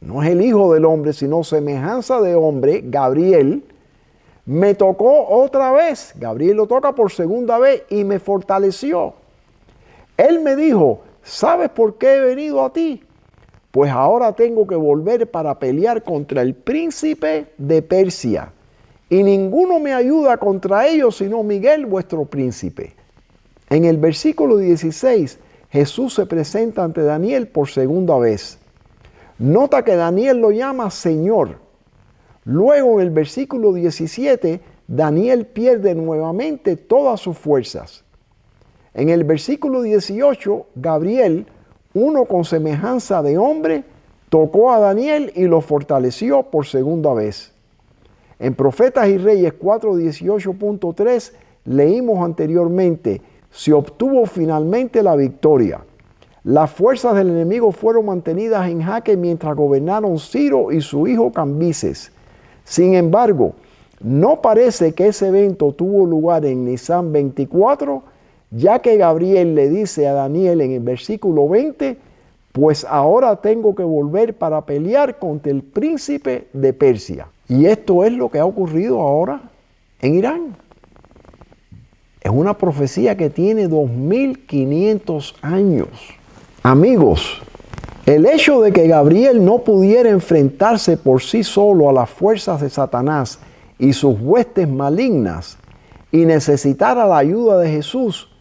no es el hijo del hombre, sino semejanza de hombre, Gabriel, me tocó otra vez. Gabriel lo toca por segunda vez y me fortaleció. Él me dijo: ¿sabes por qué he venido a ti? Pues ahora tengo que volver para pelear contra el príncipe de Persia. Y ninguno me ayuda contra ellos sino Miguel, vuestro príncipe. En el versículo 16, Jesús se presenta ante Daniel por segunda vez. Nota que Daniel lo llama Señor. Luego en el versículo 17, Daniel pierde nuevamente todas sus fuerzas. En el versículo 18, Gabriel, uno con semejanza de hombre, tocó a Daniel y lo fortaleció por segunda vez. En Profetas y Reyes 4:18.3 leímos anteriormente: se obtuvo finalmente la victoria. Las fuerzas del enemigo fueron mantenidas en jaque mientras gobernaron Ciro y su hijo Cambises. Sin embargo, no parece que ese evento tuvo lugar en Nisan 24, ya que Gabriel le dice a Daniel en el versículo 20: pues ahora tengo que volver para pelear contra el príncipe de Persia. Y esto es lo que ha ocurrido ahora en Irán. Es una profecía que tiene 2500 años. Amigos, el hecho de que Gabriel no pudiera enfrentarse por sí solo a las fuerzas de Satanás y sus huestes malignas y necesitara la ayuda de Jesús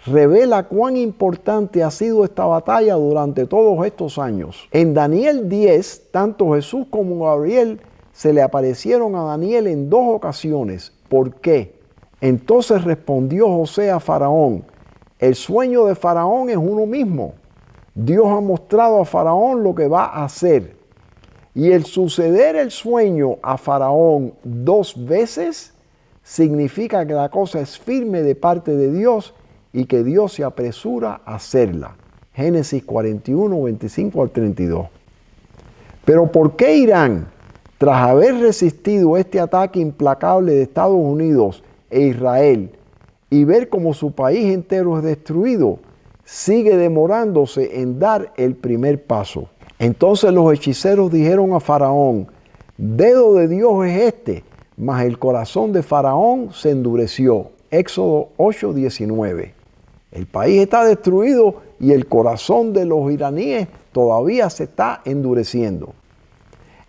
revela cuán importante ha sido esta batalla durante todos estos años. En Daniel 10, tanto Jesús como Gabriel se le aparecieron a Daniel en 2 ocasiones. ¿Por qué? Entonces respondió José a Faraón: el sueño de Faraón es uno mismo. Dios ha mostrado a Faraón lo que va a hacer. Y el suceder el sueño a Faraón 2 veces significa que la cosa es firme de parte de Dios y que Dios se apresura a hacerla. Génesis 41, 25 al 32. Pero ¿por qué Irán, tras haber resistido este ataque implacable de Estados Unidos e Israel y ver cómo su país entero es destruido, sigue demorándose en dar el primer paso? Entonces los hechiceros dijeron a Faraón: dedo de Dios es este, mas el corazón de Faraón se endureció. Éxodo 8:19. El país está destruido y el corazón de los iraníes todavía se está endureciendo.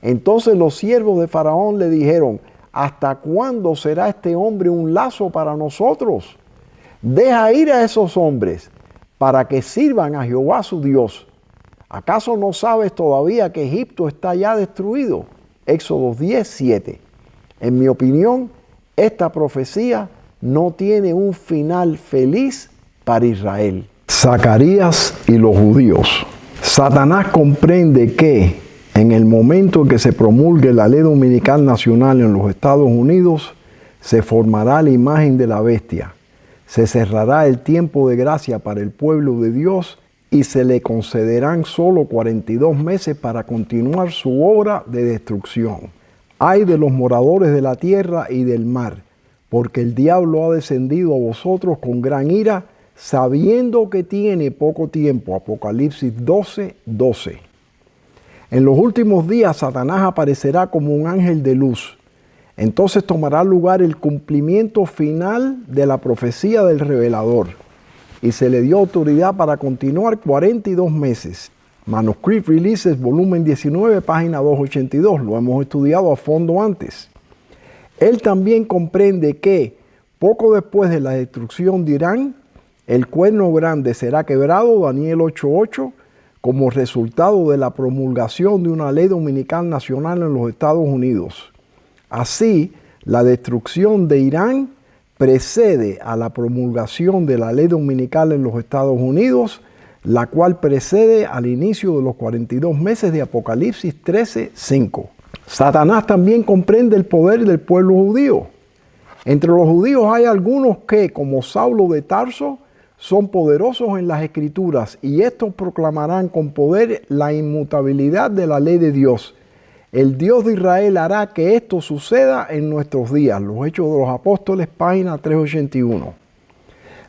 Entonces los siervos de Faraón le dijeron: ¿hasta cuándo será este hombre un lazo para nosotros? Deja ir a esos hombres para que sirvan a Jehová su Dios. ¿Acaso no sabes todavía que Egipto está ya destruido? Éxodo 10:7. En mi opinión, esta profecía no tiene un final feliz para Israel. Zacarías y los judíos. Satanás comprende que En el momento en que se promulgue la ley dominical nacional en los Estados Unidos, se formará la imagen de la bestia, se cerrará el tiempo de gracia para el pueblo de Dios y se le concederán solo 42 meses para continuar su obra de destrucción. Ay de los moradores de la tierra y del mar, porque el diablo ha descendido a vosotros con gran ira, sabiendo que tiene poco tiempo. Apocalipsis 12:12. En los últimos días Satanás aparecerá como un ángel de luz. Entonces tomará lugar el cumplimiento final de la profecía del revelador y se le dio autoridad para continuar 42 meses. Manuscript Releases, volumen 19, página 282. Lo hemos estudiado a fondo antes. Él también comprende que poco después de la destrucción de Irán, el cuerno grande será quebrado, Daniel 8:8, como resultado de la promulgación de una ley dominical nacional en los Estados Unidos. Así, la destrucción de Irán precede a la promulgación de la ley dominical en los Estados Unidos, la cual precede al inicio de los 42 meses de Apocalipsis 13:5. Satanás también comprende el poder del pueblo judío. Entre los judíos hay algunos que, como Saulo de Tarso, son poderosos en las Escrituras y estos proclamarán con poder la inmutabilidad de la ley de Dios. El Dios de Israel hará que esto suceda en nuestros días. Los Hechos de los Apóstoles, página 381.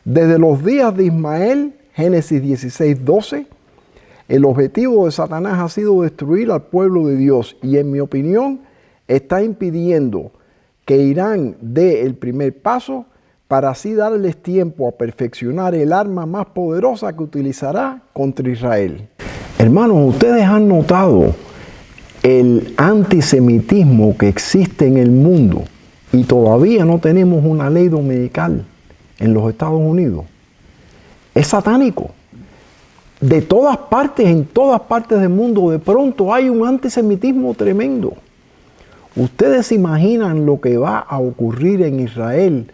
Desde los días de Ismael, Génesis 16:12, el objetivo de Satanás ha sido destruir al pueblo de Dios y, en mi opinión, está impidiendo que Irán dé el primer paso para así darles tiempo a perfeccionar el arma más poderosa que utilizará contra Israel. Hermanos, ustedes han notado el antisemitismo que existe en el mundo y todavía no tenemos una ley dominical en los Estados Unidos. Es satánico. De todas partes, en todas partes del mundo, de pronto hay un antisemitismo tremendo. ¿Ustedes se imaginan lo que va a ocurrir en Israel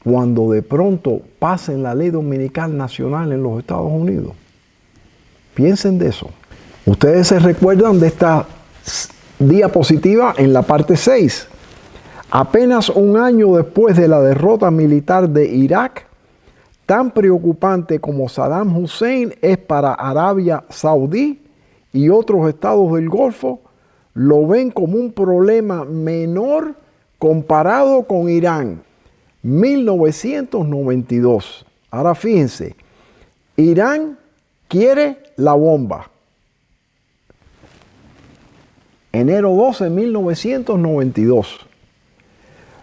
cuando de pronto pasen la ley dominical nacional en los Estados Unidos? Piensen de eso. Ustedes se recuerdan de esta diapositiva en la parte 6. Apenas un año después de la derrota militar de Irak, tan preocupante como Saddam Hussein es para Arabia Saudí y otros estados del Golfo, lo ven como un problema menor comparado con Irán. 1992. Ahora fíjense, Irán quiere la bomba. Enero 12, 1992.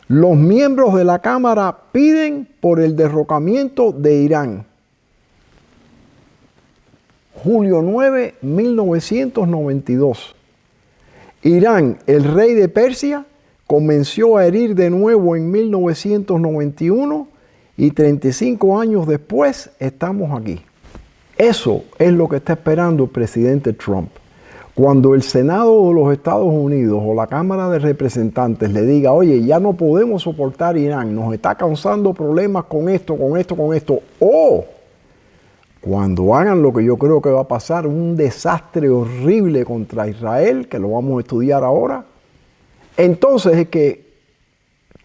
Los miembros de la Cámara piden por el derrocamiento de Irán. Julio 9, 1992. Irán, el rey de Persia, comenzó a herir de nuevo en 1991 y 35 años después estamos aquí. Eso es lo que está esperando el presidente Trump. Cuando el Senado de los Estados Unidos o la Cámara de Representantes le diga, oye, ya no podemos soportar Irán, nos está causando problemas con esto, o cuando hagan lo que yo creo que va a pasar, un desastre horrible contra Israel, que lo vamos a estudiar ahora, entonces es que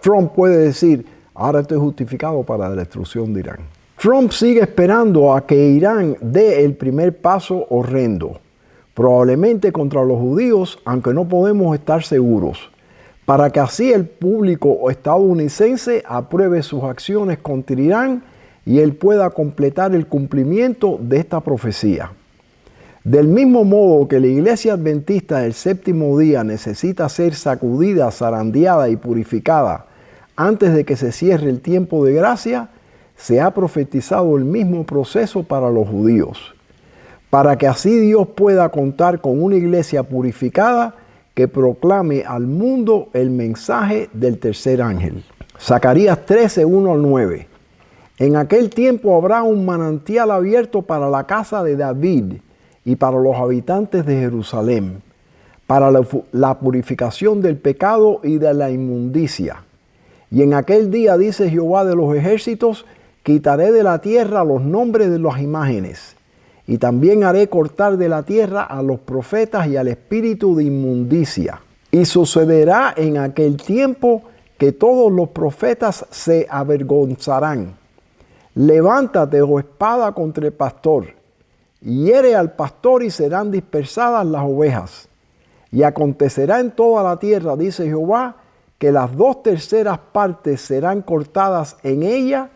Trump puede decir, ahora estoy justificado para la destrucción de Irán. Trump sigue esperando a que Irán dé el primer paso horrendo, probablemente contra los judíos, aunque no podemos estar seguros, para que así el público estadounidense apruebe sus acciones contra Irán y él pueda completar el cumplimiento de esta profecía. Del mismo modo que la iglesia adventista del séptimo día necesita ser sacudida, zarandeada y purificada antes de que se cierre el tiempo de gracia, se ha profetizado el mismo proceso para los judíos, para que así Dios pueda contar con una iglesia purificada que proclame al mundo el mensaje del tercer ángel. Zacarías 13, 1-9. En aquel tiempo habrá un manantial abierto para la casa de David y para los habitantes de Jerusalén, para la purificación del pecado y de la inmundicia. Y en aquel día, dice Jehová de los ejércitos, quitaré de la tierra los nombres de las imágenes, y también haré cortar de la tierra a los profetas y al espíritu de inmundicia. Y sucederá en aquel tiempo que todos los profetas se avergonzarán. Levántate, oh espada, contra el pastor, hiere al pastor y serán dispersadas las ovejas. Y acontecerá en toda la tierra, dice Jehová, que las 2/3 partes serán cortadas en ella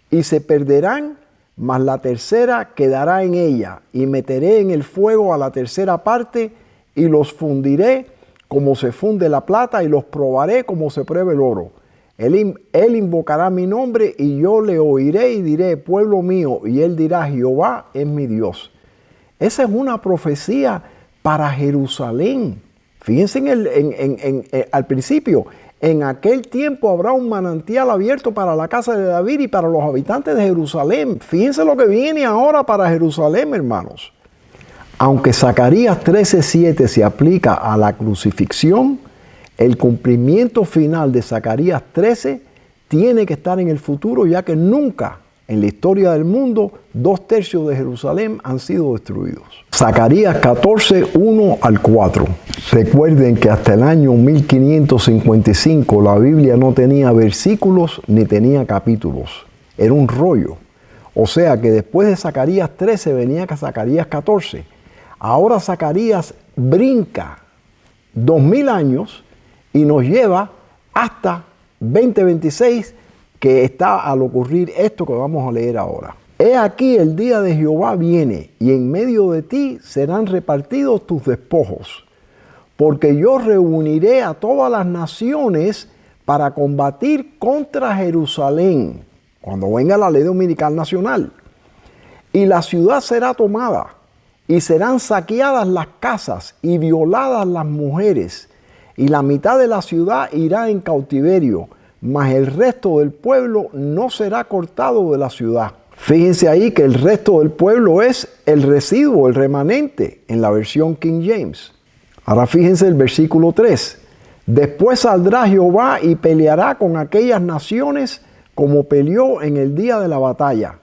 y se perderán, mas la tercera quedará en ella, y meteré en el fuego a la 3/4 parte, y los fundiré como se funde la plata, y los probaré como se prueba el oro. Él invocará mi nombre, y yo le oiré y diré, pueblo mío, y él dirá, Jehová es mi Dios. Esa es una profecía para Jerusalén. Fíjense al principio, en aquel tiempo habrá un manantial abierto para la casa de David y para los habitantes de Jerusalén. Fíjense lo que viene ahora para Jerusalén, hermanos. Aunque Zacarías 13:7 se aplica a la crucifixión, el cumplimiento final de Zacarías 13 tiene que estar en el futuro, ya que nunca en la historia del mundo 2/3 de Jerusalén han sido destruidos. Zacarías 14, 1 al 4. Recuerden que hasta el año 1555 la Biblia no tenía versículos ni tenía capítulos. Era un rollo. O sea que después de Zacarías 13 venía Zacarías 14. Ahora Zacarías brinca 2000 años y nos lleva hasta 2026, que está al ocurrir esto que vamos a leer ahora. He aquí el día de Jehová viene, y en medio de ti serán repartidos tus despojos, porque yo reuniré a todas las naciones para combatir contra Jerusalén, cuando venga la ley dominical nacional. Y la ciudad será tomada, y serán saqueadas las casas y violadas las mujeres, y la mitad de la ciudad irá en cautiverio, mas el resto del pueblo no será cortado de la ciudad. Fíjense ahí que el resto del pueblo es el residuo, el remanente, en la versión King James. Ahora fíjense el versículo 3. Después saldrá Jehová y peleará con aquellas naciones como peleó en el día de la batalla.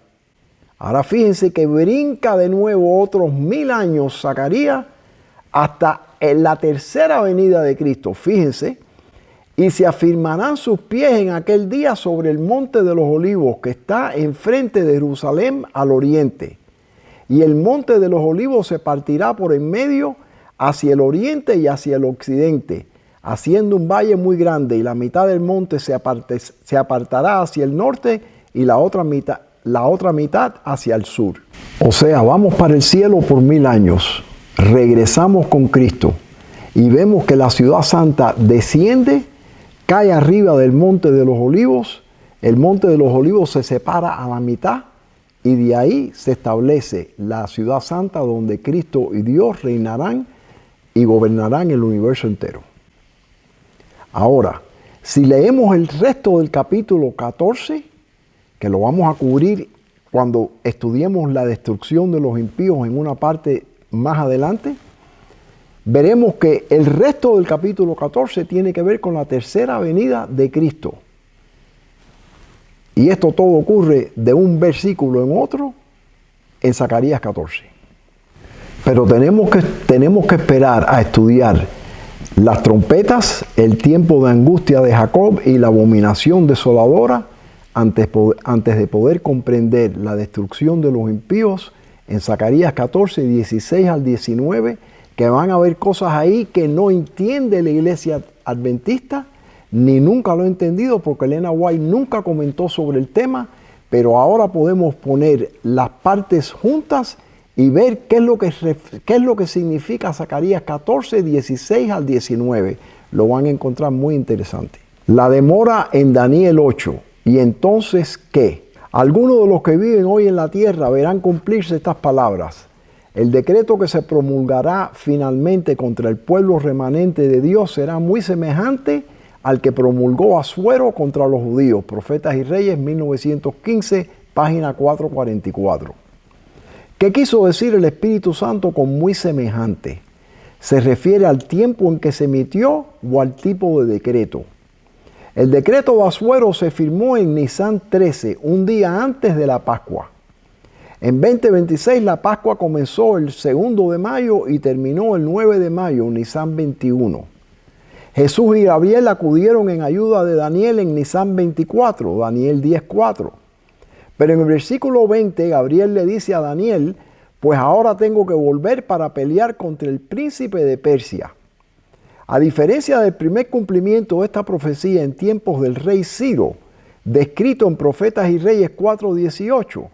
Ahora fíjense que brinca de nuevo otros 1000 años Zacarías hasta en la tercera venida de Cristo. Fíjense. Y se afirmarán sus pies en aquel día sobre el monte de los olivos que está enfrente de Jerusalén al oriente. Y el monte de los olivos se partirá por en medio hacia el oriente y hacia el occidente, haciendo un valle muy grande, y la mitad del monte se apartará hacia el norte y la otra mitad hacia el sur. O sea, vamos para el cielo por 1000 años, regresamos con Cristo y vemos que la ciudad santa desciende, cae arriba del monte de los olivos, el monte de los olivos se separa a la mitad y de ahí se establece la ciudad santa donde Cristo y Dios reinarán y gobernarán el universo entero. Ahora, si leemos el resto del capítulo 14, que lo vamos a cubrir cuando estudiemos la destrucción de los impíos en una parte más adelante, veremos que el resto del capítulo 14 tiene que ver con la tercera venida de Cristo. Y esto todo ocurre de un versículo en otro en Zacarías 14. Pero tenemos que esperar a estudiar las trompetas, el tiempo de angustia de Jacob y la abominación desoladora antes de poder comprender la destrucción de los impíos en Zacarías 14, 16 al 19, que van a haber cosas ahí que no entiende la iglesia adventista, ni nunca lo ha entendido, porque Elena White nunca comentó sobre el tema, pero ahora podemos poner las partes juntas y ver qué es lo que significa Zacarías 14, 16 al 19. Lo van a encontrar muy interesante. La demora en Daniel 8. ¿Y entonces qué? Algunos de los que viven hoy en la tierra verán cumplirse estas palabras. El decreto que se promulgará finalmente contra el pueblo remanente de Dios será muy semejante al que promulgó Asuero contra los judíos. Profetas y Reyes, 1915, página 444. ¿Qué quiso decir el Espíritu Santo con muy semejante? ¿Se refiere al tiempo en que se emitió o al tipo de decreto? El decreto de Asuero se firmó en Nisan 13, un día antes de la Pascua. En 2026 la Pascua comenzó el 2 de mayo y terminó el 9 de mayo, Nisan 21. Jesús y Gabriel acudieron en ayuda de Daniel en Nisan 24, Daniel 10:4. Pero en el versículo 20, Gabriel le dice a Daniel, pues ahora tengo que volver para pelear contra el príncipe de Persia. A diferencia del primer cumplimiento de esta profecía en tiempos del rey Ciro, descrito en Profetas y Reyes 4:18,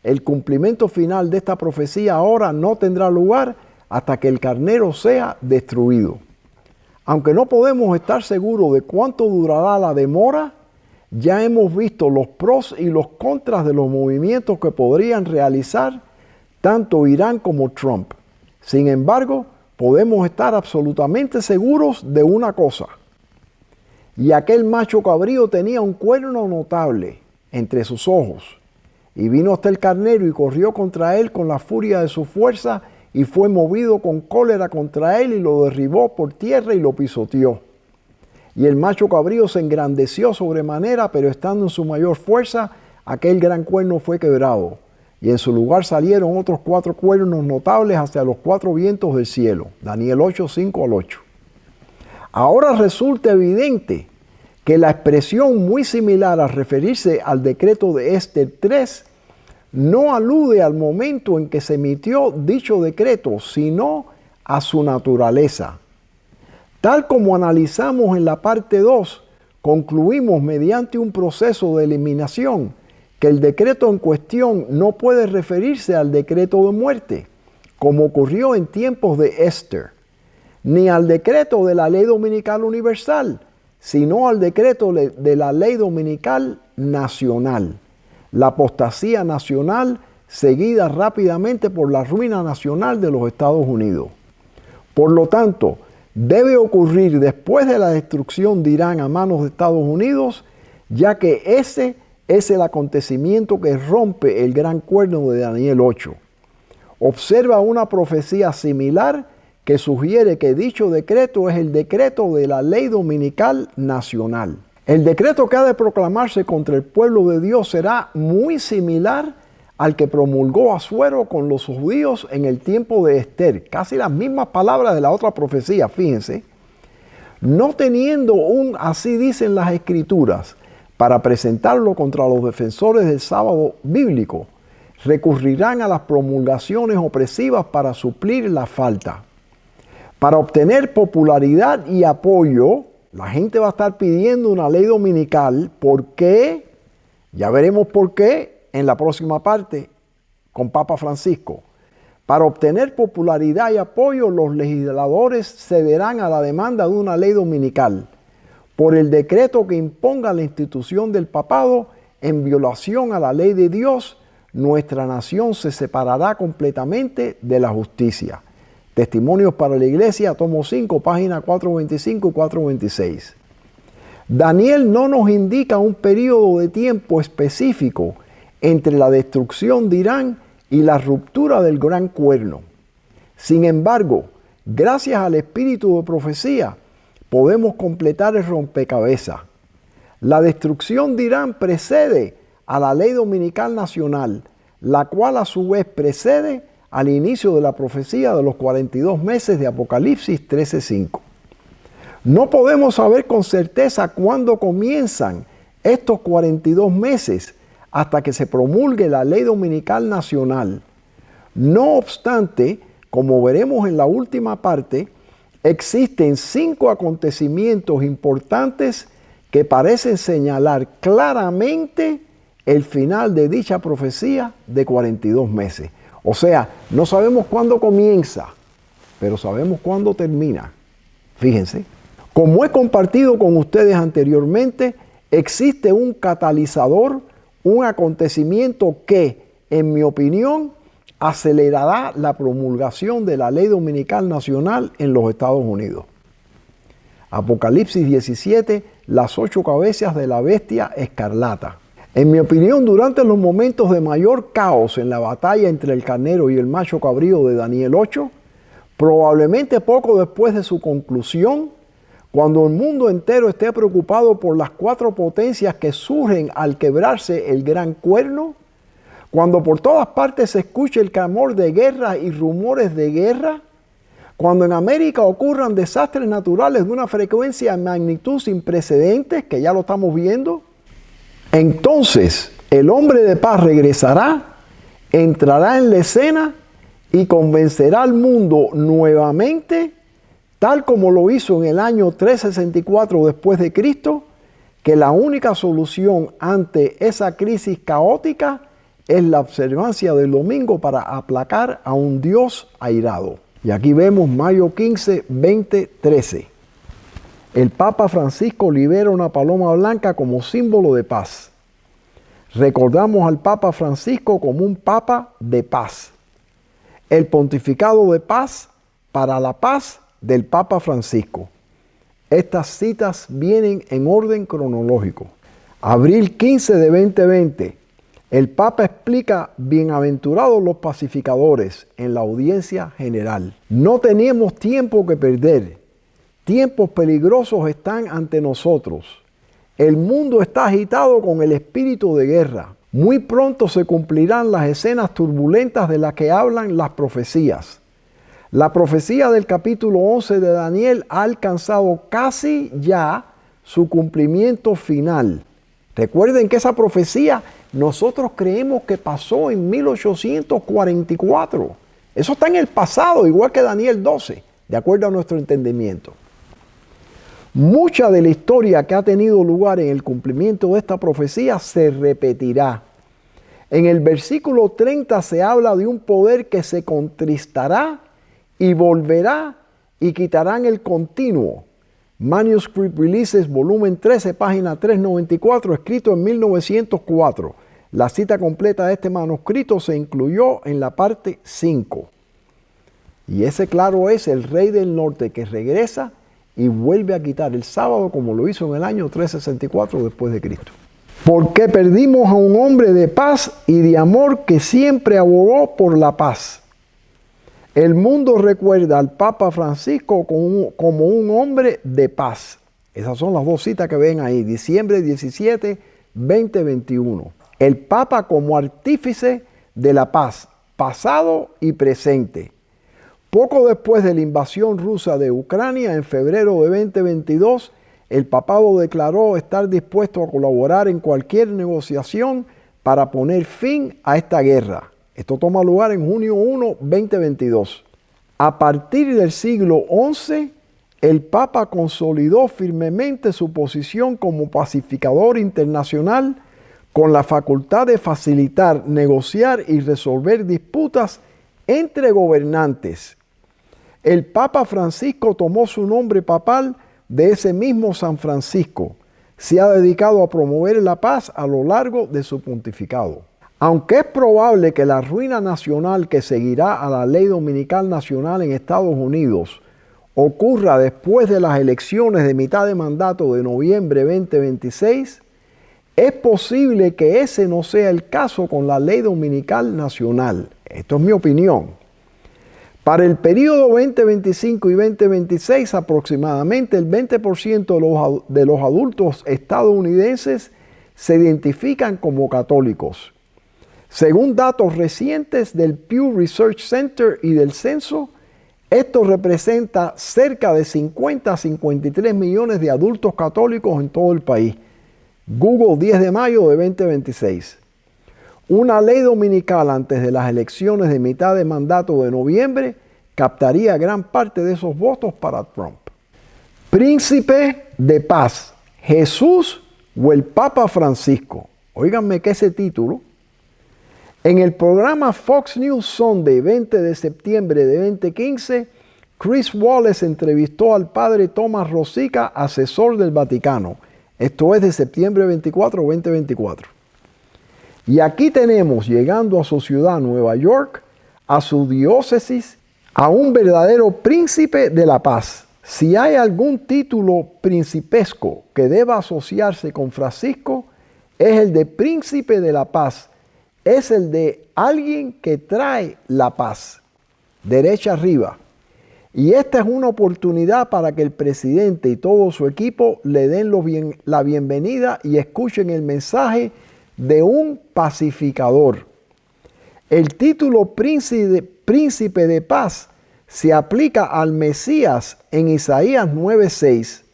el cumplimiento final de esta profecía ahora no tendrá lugar hasta que el carnero sea destruido. Aunque no podemos estar seguros de cuánto durará la demora, ya hemos visto los pros y los contras de los movimientos que podrían realizar tanto Irán como Trump. Sin embargo, podemos estar absolutamente seguros de una cosa. Y aquel macho cabrío tenía un cuerno notable entre sus ojos. Y vino hasta el carnero y corrió contra él con la furia de su fuerza y fue movido con cólera contra él y lo derribó por tierra y lo pisoteó. Y el macho cabrío se engrandeció sobremanera, pero estando en su mayor fuerza, aquel gran cuerno fue quebrado. Y en su lugar salieron otros 4 cuernos notables hacia los 4 vientos del cielo. Daniel 8, 5 al 8. Ahora resulta evidente que la expresión muy similar al referirse al decreto de Ester 3 no alude al momento en que se emitió dicho decreto, sino a su naturaleza. Tal como analizamos en la parte 2, concluimos mediante un proceso de eliminación que el decreto en cuestión no puede referirse al decreto de muerte, como ocurrió en tiempos de Ester, ni al decreto de la ley dominical universal, sino al decreto de la ley dominical nacional, la apostasía nacional seguida rápidamente por la ruina nacional de los Estados Unidos. Por lo tanto, debe ocurrir después de la destrucción de Irán a manos de Estados Unidos, ya que ese es el acontecimiento que rompe el gran cuerno de Daniel 8. Observa una profecía similar que sugiere que dicho decreto es el decreto de la ley dominical nacional. El decreto que ha de proclamarse contra el pueblo de Dios será muy similar al que promulgó Asuero con los judíos en el tiempo de Ester. Casi las mismas palabras de la otra profecía, fíjense. No teniendo un así dicen las Escrituras para presentarlo contra los defensores del sábado bíblico, recurrirán a las promulgaciones opresivas para suplir la falta. Para obtener popularidad y apoyo, la gente va a estar pidiendo una ley dominical. ¿Por qué? Ya veremos por qué en la próxima parte con Papa Francisco. Para obtener popularidad y apoyo, los legisladores cederán a la demanda de una ley dominical por el decreto que imponga la institución del papado en violación a la ley de Dios. Nuestra nación se separará completamente de la justicia. Testimonios para la Iglesia, tomo 5, páginas 425 y 426. Daniel no nos indica un periodo de tiempo específico entre la destrucción de Irán y la ruptura del gran cuerno. Sin embargo, gracias al espíritu de profecía, podemos completar el rompecabezas. La destrucción de Irán precede a la ley dominical nacional, la cual a su vez precede al inicio de la profecía de los 42 meses de Apocalipsis 13:5. No podemos saber con certeza cuándo comienzan estos 42 meses hasta que se promulgue la ley dominical nacional. No obstante, como veremos en la última parte, existen 5 acontecimientos importantes que parecen señalar claramente el final de dicha profecía de 42 meses. O sea, no sabemos cuándo comienza, pero sabemos cuándo termina. Fíjense. Como he compartido con ustedes anteriormente, existe un catalizador, un acontecimiento que, en mi opinión, acelerará la promulgación de la ley dominical nacional en los Estados Unidos. Apocalipsis 17, las 8 cabezas de la bestia escarlata. En mi opinión, durante los momentos de mayor caos en la batalla entre el carnero y el macho cabrío de Daniel 8, probablemente poco después de su conclusión, cuando el mundo entero esté preocupado por las 4 potencias que surgen al quebrarse el gran cuerno, Cuando por todas partes se escuche el clamor de guerra y rumores de guerra, cuando en América ocurran desastres naturales de una frecuencia y magnitud sin precedentes, que ya lo estamos viendo, entonces el hombre de paz regresará, entrará en la escena y convencerá al mundo nuevamente, tal como lo hizo en el año 364 después de Cristo, que la única solución ante esa crisis caótica es la observancia del domingo para aplacar a un Dios airado. Y aquí vemos mayo 15, 2013. El Papa Francisco libera una paloma blanca como símbolo de paz. Recordamos al Papa Francisco como un Papa de paz. El pontificado de paz para la paz del Papa Francisco. Estas citas vienen en orden cronológico. Abril 15 de 2020. El Papa explica bienaventurados los pacificadores en la audiencia general. No tenemos tiempo que perder. Tiempos peligrosos están ante nosotros. El mundo está agitado con el espíritu de guerra. Muy pronto se cumplirán las escenas turbulentas de las que hablan las profecías. La profecía del capítulo 11 de Daniel ha alcanzado casi ya su cumplimiento final. Recuerden que esa profecía nosotros creemos que pasó en 1844. Eso está en el pasado, igual que Daniel 12, de acuerdo a nuestro entendimiento. Mucha de la historia que ha tenido lugar en el cumplimiento de esta profecía se repetirá. En el versículo 30 se habla de un poder que se contristará y volverá y quitarán el continuo. Manuscript Releases, volumen 13, página 394, escrito en 1904. La cita completa de este manuscrito se incluyó en la parte 5. Y ese, claro, es el rey del norte que regresa y vuelve a quitar el sábado como lo hizo en el año 364 después de Cristo. Porque perdimos a un hombre de paz y de amor que siempre abogó por la paz. El mundo recuerda al Papa Francisco como un hombre de paz. Esas son las dos citas que ven ahí, diciembre 17, 2021. El Papa como artífice de la paz, pasado y presente. Poco después de la invasión rusa de Ucrania, en febrero de 2022, el papado declaró estar dispuesto a colaborar en cualquier negociación para poner fin a esta guerra. Esto toma lugar en junio 1, 2022. A partir del siglo XI, el Papa consolidó firmemente su posición como pacificador internacional con la facultad de facilitar, negociar y resolver disputas entre gobernantes. El Papa Francisco tomó su nombre papal de ese mismo San Francisco. Se ha dedicado a promover la paz a lo largo de su pontificado. Aunque es probable que la ruina nacional que seguirá a la ley dominical nacional en Estados Unidos ocurra después de las elecciones de mitad de mandato de noviembre 2026, es posible que ese no sea el caso con la ley dominical nacional. Esto es mi opinión. Para el periodo 2025 y 2026, aproximadamente el 20% de los adultos estadounidenses se identifican como católicos. Según datos recientes del Pew Research Center y del censo, esto representa cerca de 50 a 53 millones de adultos católicos en todo el país. Google, 10 de mayo de 2026. Una ley dominical antes de las elecciones de mitad de mandato de noviembre captaría gran parte de esos votos para Trump. Príncipe de paz, Jesús o el Papa Francisco. Óiganme que ese título. En el programa Fox News Sunday, 20 de septiembre de 2015, Chris Wallace entrevistó al padre Thomas Rosica, asesor del Vaticano. Esto es de septiembre 24, 2024. Y aquí tenemos, llegando a su ciudad, Nueva York, a su diócesis, a un verdadero príncipe de la paz. Si hay algún título principesco que deba asociarse con Francisco, es el de príncipe de la paz. Es el de alguien que trae la paz. Derecha arriba. Y esta es una oportunidad para que el presidente y todo su equipo le den la bienvenida y escuchen el mensaje de un pacificador. El título príncipe de paz se aplica al Mesías en Isaías 9:6.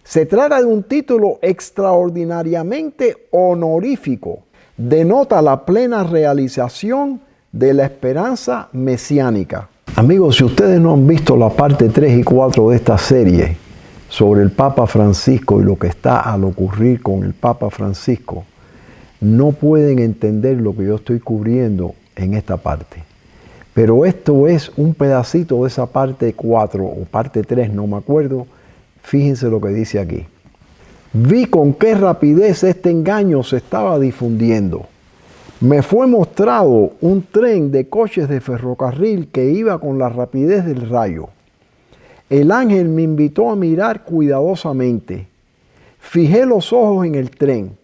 Se trata de un título extraordinariamente honorífico. Denota la plena realización de la esperanza mesiánica. Amigos, si ustedes no han visto la parte 3 y 4 de esta serie sobre el Papa Francisco y lo que está al ocurrir con el Papa Francisco, no pueden entender lo que yo estoy cubriendo en esta parte. Pero esto es un pedacito de esa parte 4 o parte 3, no me acuerdo. Fíjense lo que dice aquí. Vi con qué rapidez este engaño se estaba difundiendo. Me fue mostrado un tren de coches de ferrocarril que iba con la rapidez del rayo. El ángel me invitó a mirar cuidadosamente. Fijé los ojos en el tren.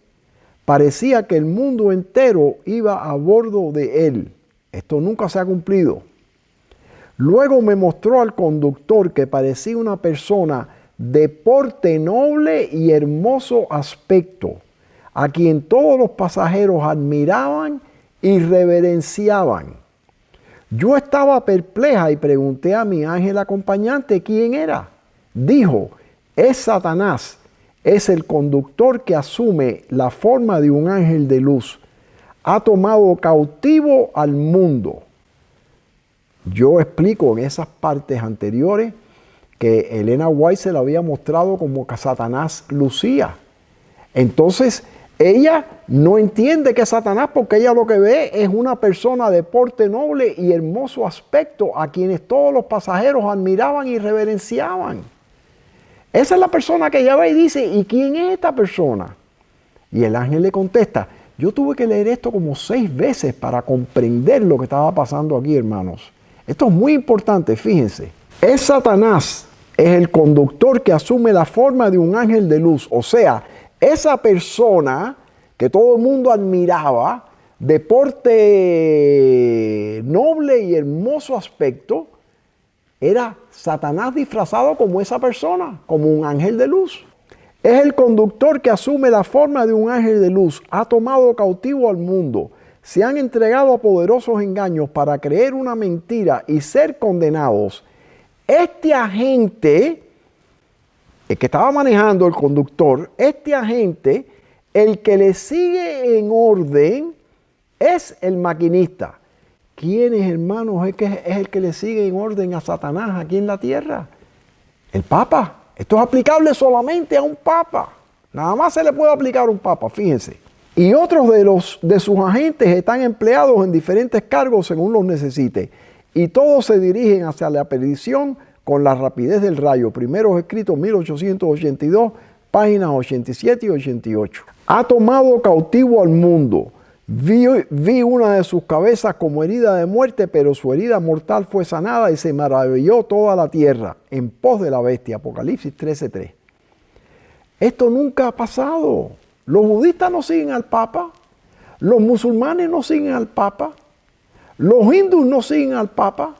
Parecía que el mundo entero iba a bordo de él. Esto nunca se ha cumplido. Luego me mostró al conductor que parecía una persona de porte noble y hermoso aspecto, a quien todos los pasajeros admiraban y reverenciaban. Yo estaba perpleja y pregunté a mi ángel acompañante quién era. Dijo, es Satanás, es el conductor que asume la forma de un ángel de luz. Ha tomado cautivo al mundo. Yo explico en esas partes anteriores que Elena White se la había mostrado como que Satanás lucía. Entonces, ella no entiende que es Satanás porque ella lo que ve es una persona de porte noble y hermoso aspecto a quienes todos los pasajeros admiraban y reverenciaban. Esa es la persona que ella ve y dice, ¿y quién es esta persona? Y el ángel le contesta, yo tuve que leer esto como 6 veces para comprender lo que estaba pasando aquí, hermanos. Esto es muy importante, fíjense. Es Satanás, es el conductor que asume la forma de un ángel de luz. O sea, esa persona que todo el mundo admiraba, de porte noble y hermoso aspecto, era Satanás disfrazado como esa persona, como un ángel de luz. Es el conductor que asume la forma de un ángel de luz. Ha tomado cautivo al mundo. Se han entregado a poderosos engaños para creer una mentira y ser condenados. Este agente, el que estaba manejando el conductor, este agente, el que le sigue en orden, es el maquinista. ¿Quién es, hermanos, es el que le sigue en orden a Satanás aquí en la tierra? El Papa. Esto es aplicable solamente a un Papa. Nada más se le puede aplicar a un Papa, fíjense. Y otros de sus agentes están empleados en diferentes cargos según los necesite. Y todos se dirigen hacia la perdición con la rapidez del rayo. Primeros escritos 1882, páginas 87 y 88. Ha tomado cautivo al mundo. Vi una de sus cabezas como herida de muerte, pero su herida mortal fue sanada y se maravilló toda la tierra en pos de la bestia. Apocalipsis 13:3. Esto nunca ha pasado. Los budistas no siguen al Papa. Los musulmanes no siguen al Papa. Los hindúes no siguen al Papa.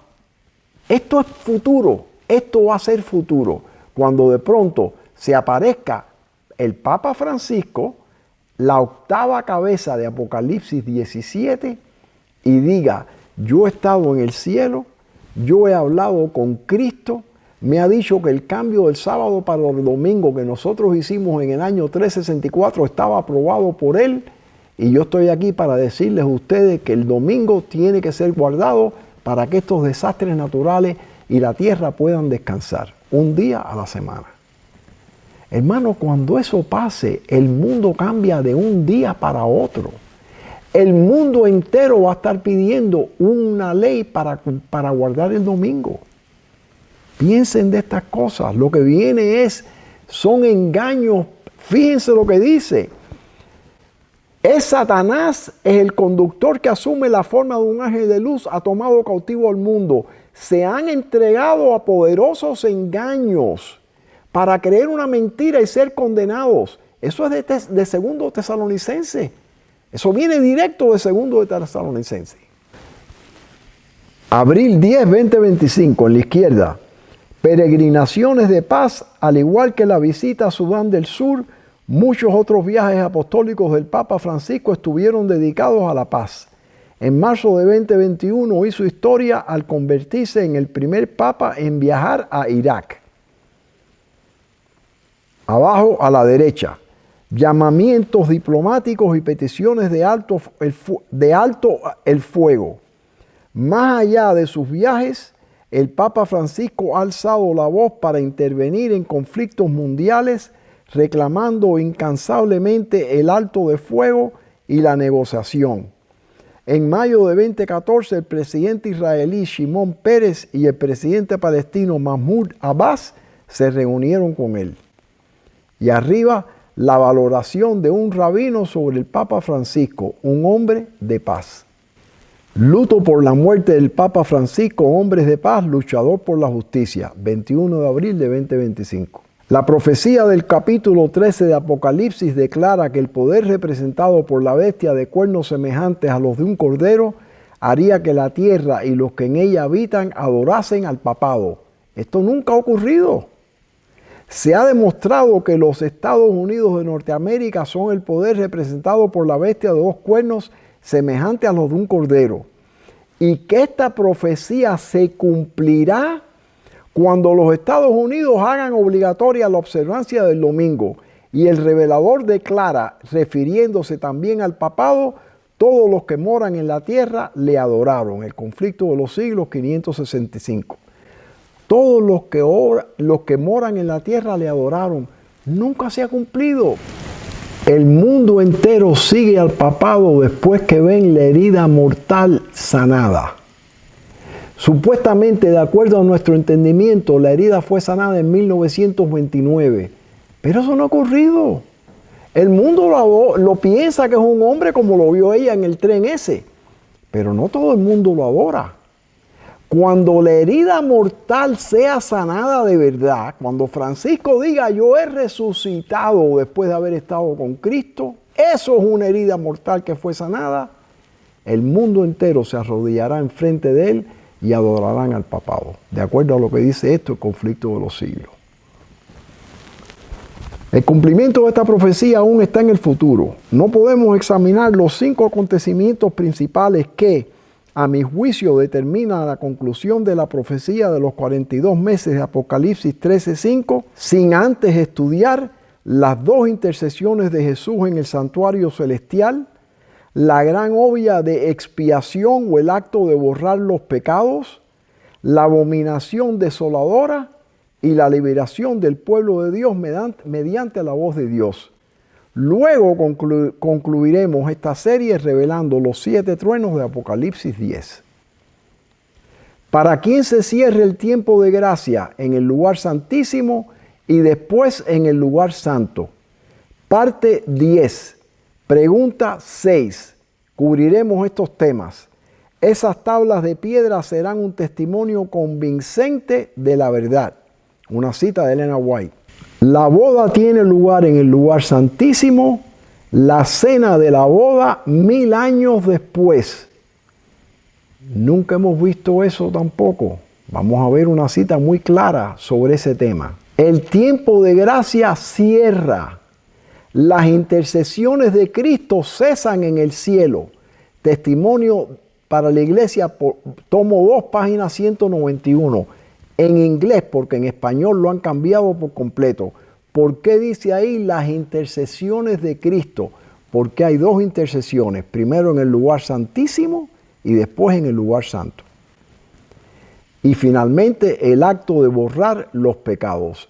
Esto es futuro. Esto va a ser futuro. Cuando de pronto se aparezca el Papa Francisco, la octava cabeza de Apocalipsis 17, y diga, yo he estado en el cielo, yo he hablado con Cristo, me ha dicho que el cambio del sábado para el domingo que nosotros hicimos en el año 364 estaba aprobado por Él, y yo estoy aquí para decirles a ustedes que el domingo tiene que ser guardado para que estos desastres naturales y la tierra puedan descansar un día a la semana. Hermano, cuando eso pase, el mundo cambia de un día para otro. El mundo entero va a estar pidiendo una ley para guardar el domingo. Piensen de estas cosas. Lo que viene son engaños. Fíjense lo que dice. Es Satanás, es el conductor que asume la forma de un ángel de luz, ha tomado cautivo al mundo. Se han entregado a poderosos engaños para creer una mentira y ser condenados. Eso es de 2 Tesalonicenses. Eso viene directo de 2 Tesalonicenses. Abril 10, 2025, en la izquierda. Peregrinaciones de paz, al igual que la visita a Sudán del Sur, muchos otros viajes apostólicos del Papa Francisco estuvieron dedicados a la paz. En marzo de 2021 hizo historia al convertirse en el primer papa en viajar a Irak. Abajo a la derecha, llamamientos diplomáticos y peticiones de alto el fuego. Más allá de sus viajes, el Papa Francisco ha alzado la voz para intervenir en conflictos mundiales, reclamando incansablemente el alto de fuego y la negociación. En mayo de 2014, el presidente israelí Shimon Peres y el presidente palestino Mahmoud Abbas se reunieron con él. Y arriba, la valoración de un rabino sobre el Papa Francisco, un hombre de paz. Luto por la muerte del Papa Francisco, hombres de paz, luchador por la justicia, 21 de abril de 2025. La profecía del capítulo 13 de Apocalipsis declara que el poder representado por la bestia de cuernos semejantes a los de un cordero haría que la tierra y los que en ella habitan adorasen al papado. Esto nunca ha ocurrido. Se ha demostrado que los Estados Unidos de Norteamérica son el poder representado por la bestia de dos cuernos semejante a los de un cordero, y que esta profecía se cumplirá cuando los Estados Unidos hagan obligatoria la observancia del domingo. Y el revelador declara, refiriéndose también al papado, todos los que moran en la tierra le adoraron. El conflicto de los siglos 565. Todos los que moran en la tierra le adoraron. Nunca se ha cumplido. El mundo entero sigue al papado después que ven la herida mortal sanada. Supuestamente, de acuerdo a nuestro entendimiento, la herida fue sanada en 1929. Pero eso no ha ocurrido. El mundo lo piensa que es un hombre como lo vio ella en el tren ese. Pero no todo el mundo lo adora. Cuando la herida mortal sea sanada de verdad, cuando Francisco diga yo he resucitado después de haber estado con Cristo, eso es una herida mortal que fue sanada, el mundo entero se arrodillará enfrente de él y adorarán al papado. De acuerdo a lo que dice esto, el conflicto de los siglos. El cumplimiento de esta profecía aún está en el futuro. No podemos examinar los 5 acontecimientos principales que, a mi juicio, determina la conclusión de la profecía de los 42 meses de Apocalipsis 13:5, sin antes estudiar las 2 intercesiones de Jesús en el santuario celestial, la gran obra de expiación o el acto de borrar los pecados, la abominación desoladora y la liberación del pueblo de Dios mediante la voz de Dios. Luego concluiremos esta serie revelando los 7 truenos de Apocalipsis 10. ¿Para quién se cierra el tiempo de gracia? En el lugar santísimo y después en el lugar santo. Parte 10. Pregunta 6. Cubriremos estos temas. Esas tablas de piedra serán un testimonio convincente de la verdad. Una cita de Elena White. La boda tiene lugar en el lugar santísimo, la cena de la boda 1000 años después. Nunca hemos visto eso tampoco. Vamos a ver una cita muy clara sobre ese tema. El tiempo de gracia cierra. Las intercesiones de Cristo cesan en el cielo. Testimonio para la iglesia, tomo 2, página 191. En inglés, porque en español lo han cambiado por completo. ¿Por qué dice ahí las intercesiones de Cristo? Porque hay 2 intercesiones. Primero en el lugar santísimo y después en el lugar santo. Y finalmente el acto de borrar los pecados.